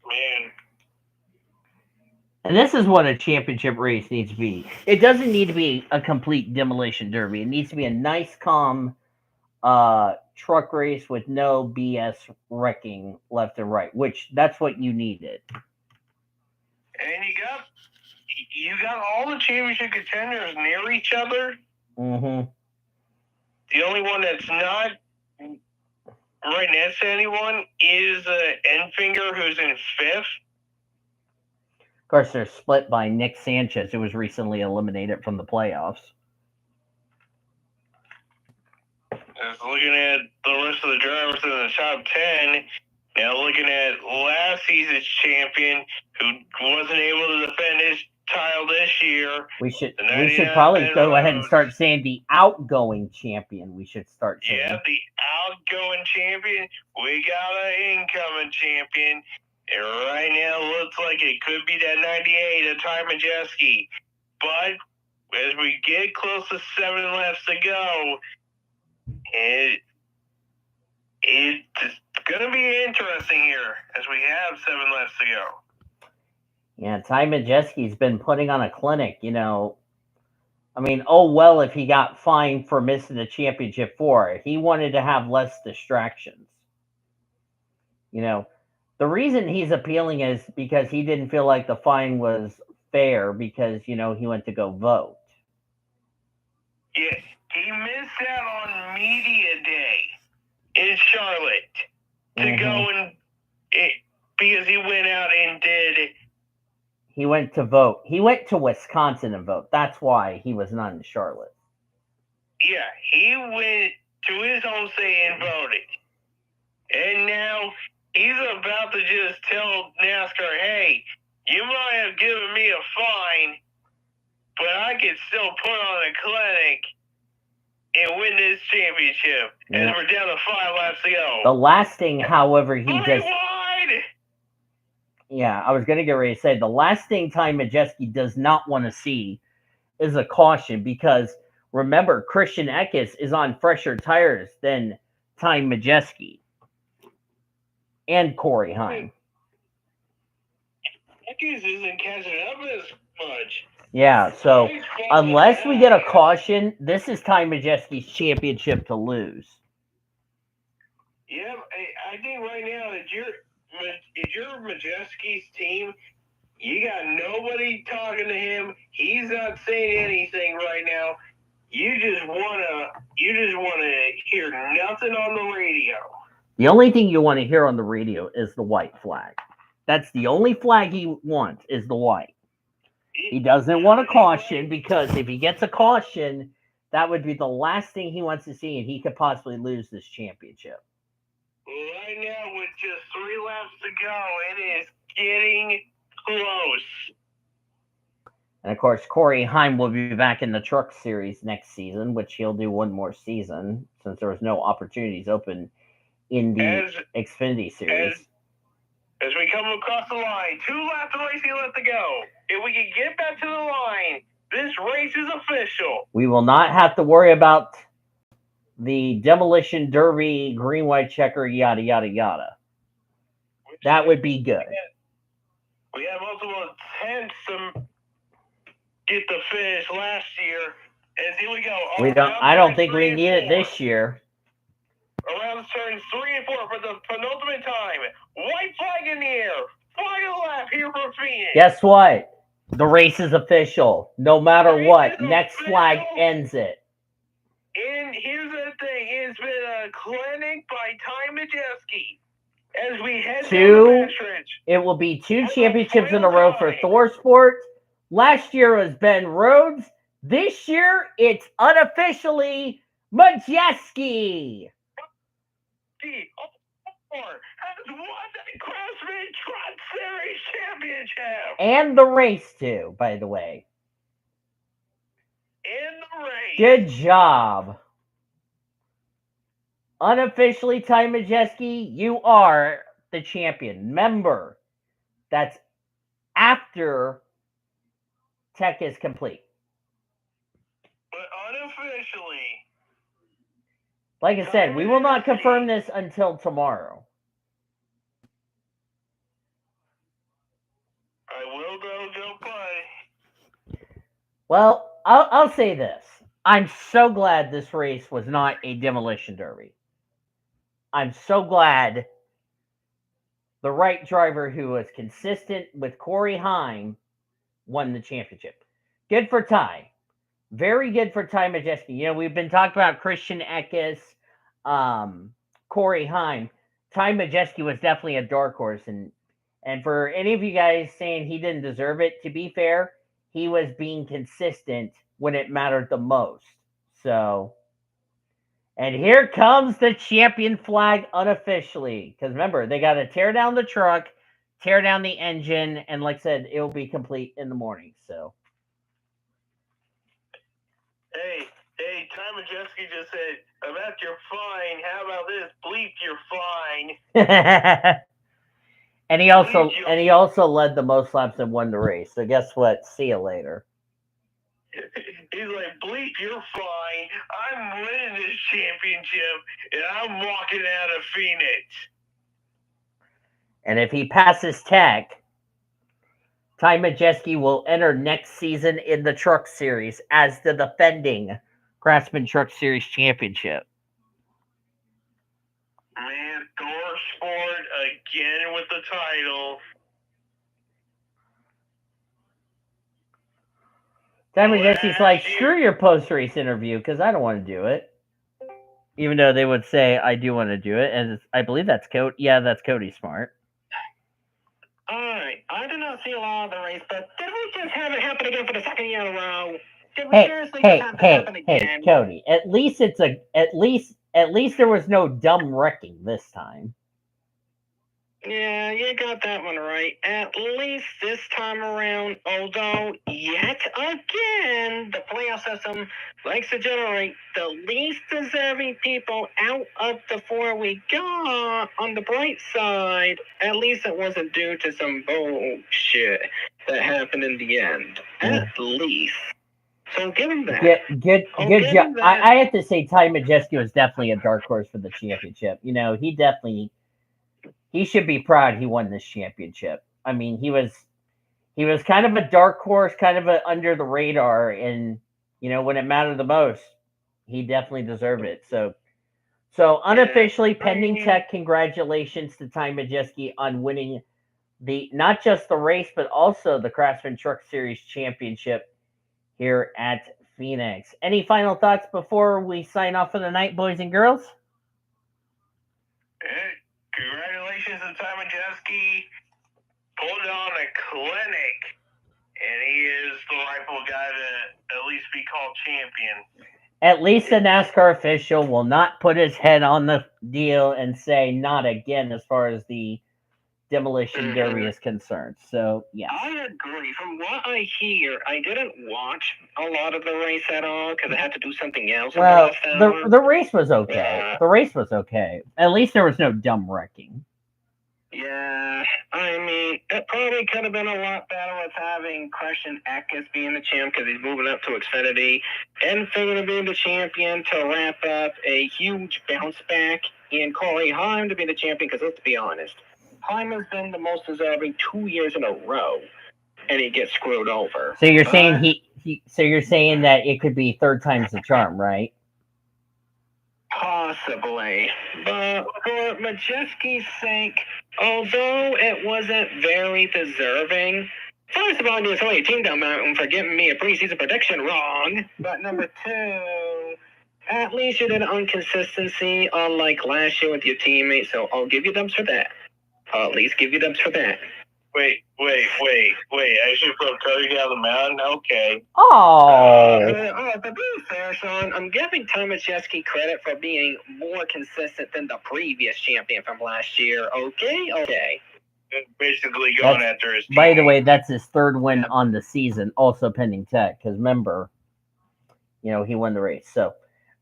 Man. And this is what a championship race needs to be. It doesn't need to be a complete demolition derby. It needs to be a nice, calm truck race with no BS wrecking left and right, which that's what you needed. And you got all the championship contenders near each other. Mm-hmm. The only one that's not right next to anyone is Enfinger, who's in 5th. Of course, they're split by Nick Sanchez, who was recently eliminated from the playoffs. Just looking at the rest of the drivers in the top 10, now looking at last season's champion who wasn't able to defend his title this year. We should The 99 probably Ben go ahead and Rhodes. start saying the outgoing champion. We should start saying. Yeah, the outgoing champion. We got an incoming champion. And right now, looks like it could be that 98 of Ty Majeski. But as we get close to 7 laps to go, it's going to be interesting here as we have 7 laps to go. Yeah, Ty Majeski's been putting on a clinic, I mean, oh well, if he got fined for missing the championship for it. He wanted to have less distractions. The reason he's appealing is because he didn't feel like the fine was fair because, he went to go vote. Yeah, he missed out on media day in Charlotte to go and because he went out and did. He went to vote. He went to Wisconsin and vote. That's why he was not in Charlotte. Yeah, he went to his home state and voted. And now he's about to just tell NASCAR, hey, you might have given me a fine, but I can still put on a clinic and win this championship. Yeah. As we're down to 5 laps to go. The last thing, however, he does. Wide! Yeah, I was going to get ready to say the last thing Ty Majeski does not want to see is a caution because remember, Christian Eckes is on fresher tires than Ty Majeski and Corey Heim. Eckes isn't catching up as much. Yeah, so unless we get a caution, this is Ty Majeski's championship to lose. Yeah, I think right now if you're Majeski's team, you got nobody talking to him. He's not saying anything right now. You just wanna hear nothing on the radio. The only thing you want to hear on the radio is the white flag. That's the only flag he wants is the white. He doesn't want a caution because if he gets a caution, that would be the last thing he wants to see, and he could possibly lose this championship. Right now, with just 3 laps to go, it is getting close. And of course, Corey Heim will be back in the Truck Series next season, which he'll do one more season since there was no opportunities open in the Xfinity Series. As we come across the line, 2 laps of racing left to go. If we can get back to the line, this race is official. We will not have to worry about the demolition derby, green, white checker, yada, yada, yada. That would be good. We had multiple attempts to get the finish last year. As here we go. I don't think we need it this year. Around turns 3 and 4 for the penultimate time. White flag in the air. Final lap here for Phoenix. Guess what? The race is official. No matter what, next flag ends it. And here's the thing. It's been a clinic by Ty Majeski. As we head down the stretch. It will be 2 championships in a row for Thor Sport. Last year was Ben Rhodes. This year, it's unofficially Majeski. Has won the Craftsman Truck Series championship. And the race, too, by the way. In the race. Good job. Unofficially, Ty Majeski, you are the champion. Remember, that's after tech is complete. But unofficially. Like I said, we will not confirm this until tomorrow. I will go play. Well, I'll say this. I'm so glad this race was not a demolition derby. I'm so glad the right driver who was consistent with Corey Heim won the championship. Good for Ty. Very good for Ty Majeski. We've been talking about Christian Eckes, Corey Heim. Ty Majeski was definitely a dark horse. And for any of you guys saying he didn't deserve it, to be fair, he was being consistent when it mattered the most. So, And here comes the champion flag unofficially. Because remember, they got to tear down the truck, tear down the engine, and like I said, it will be complete in the morning. So. Hey, Ty Majeski just said, about your fine. How about this? Bleep your fine. and he also led the most laps and won the race. So guess what? See you later. He's like, bleep, you're fine. I'm winning this championship, and I'm walking out of Phoenix. And if he passes tech, Ty Majeski will enter next season in the Truck Series as the defending Craftsman Truck Series championship. Man, Thor Sport again with the title. Ty Majeski's like, screw your post-race interview because I don't want to do it. Even though they would say I do want to do it, and I believe that's Cody. Yeah, that's Cody Smart. Alright, I did not see a lot of the race, but did we just have it happen again for the second year in a row? Did we seriously just have this happen again? Hey, Cody. At least there was no dumb wrecking this time. Yeah, you got that one right. At least this time around, although yet again, the playoff system likes to generate the least deserving people out of the four we got. On the bright side, at least it wasn't due to some bullshit that happened in the end. At least. So give him that. Good job. I have to say Ty Majeski was definitely a dark horse for the championship. You know, he should be proud he won this championship. I mean, he was kind of a dark horse, kind of under the radar, and you know, when it mattered the most, he definitely deserved it. So unofficially, pending tech, congratulations to Ty Majeski on winning not just the race, but also the Craftsman Truck Series championship here at Phoenix. Any final thoughts before we sign off for the night, boys and girls? Congratulations to Ty Majeski. Pulled on a clinic, and he is the rightful guy to at least be called champion. At least the NASCAR official will not put his head on the deal and say not again as far as the demolition derby is concerned. So, yeah. I agree. From what I hear, I didn't watch a lot of the race at all because I had to do something else. Well, the race was okay. The race was okay. At least there was no dumb wrecking. Yeah, I mean, it probably could have been a lot better with having Christian Eckes being the champ because he's moving up to Xfinity and Figure to be the champion to wrap up a huge bounce back, and Corey Haim to be the champion because let's be honest, Haim has been the most deserving 2 years in a row, and he gets screwed over. So you're saying so you're saying that it could be third time's the charm, right? Possibly. But for Majeski's sake, although it wasn't very deserving, first of all, I'm going to tell your team down mountain for giving me a preseason prediction wrong. But number two, at least you did inconsistency unlike last year with your teammates, so I'll give you dubs for that. I'll at least give you dubs for that. Wait. I should put Cody down the mountain? Okay. To be fair, Sean, I'm giving Ty Majeski credit for being more consistent than the previous champion from last year. Okay. Basically going after his team. By the way, that's his third win on the season, also pending tech, because remember, you know, he won the race. So,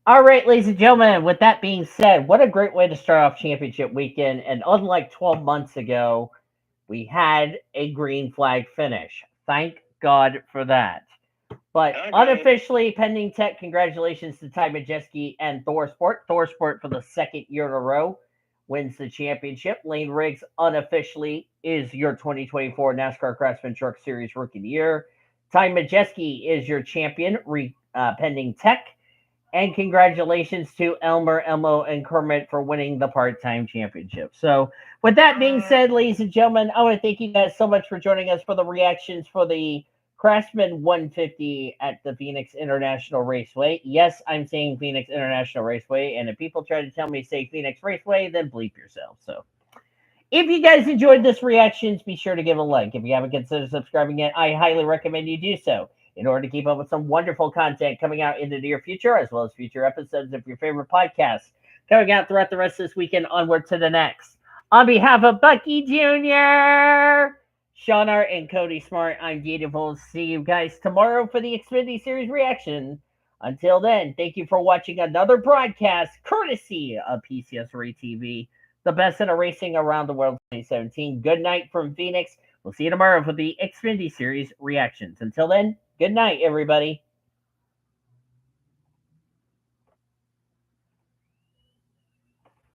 all right, ladies and gentlemen, with that being said, what a great way to start off championship weekend. And unlike 12 months ago, we had a green flag finish. Thank God for that. But unofficially, pending tech, congratulations to Ty Majeski and Thor Sport. Thor Sport, for the second year in a row, wins the championship. Lane Riggs unofficially is your 2024 NASCAR Craftsman Truck Series Rookie of the Year. Ty Majeski is your champion, pending tech. And congratulations to Elmer, Elmo, and Kermit for winning the part-time championship. So, with that being said, ladies and gentlemen, I want to thank you guys so much for joining us for the reactions for the Craftsman 150 at the Phoenix International Raceway. Yes, I'm saying Phoenix International Raceway, and if people try to tell me say Phoenix Raceway, then bleep yourself. So, if you guys enjoyed this reactions, be sure to give a like. If you haven't considered subscribing yet, I highly recommend you do so. in order to keep up with some wonderful content coming out in the near future, as well as future episodes of your favorite podcasts coming out throughout the rest of this weekend onward to the next. On behalf of Bucky Jr., Sean Art, and Cody Smart, I'm Gatorful. See you guys tomorrow for the Xfinity Series reaction. Until then, thank you for watching another broadcast courtesy of PCS Ray TV, the best in racing around the world 2017. Good night from Phoenix. We'll see you tomorrow for the Xfinity Series reactions. Until then, good night, everybody.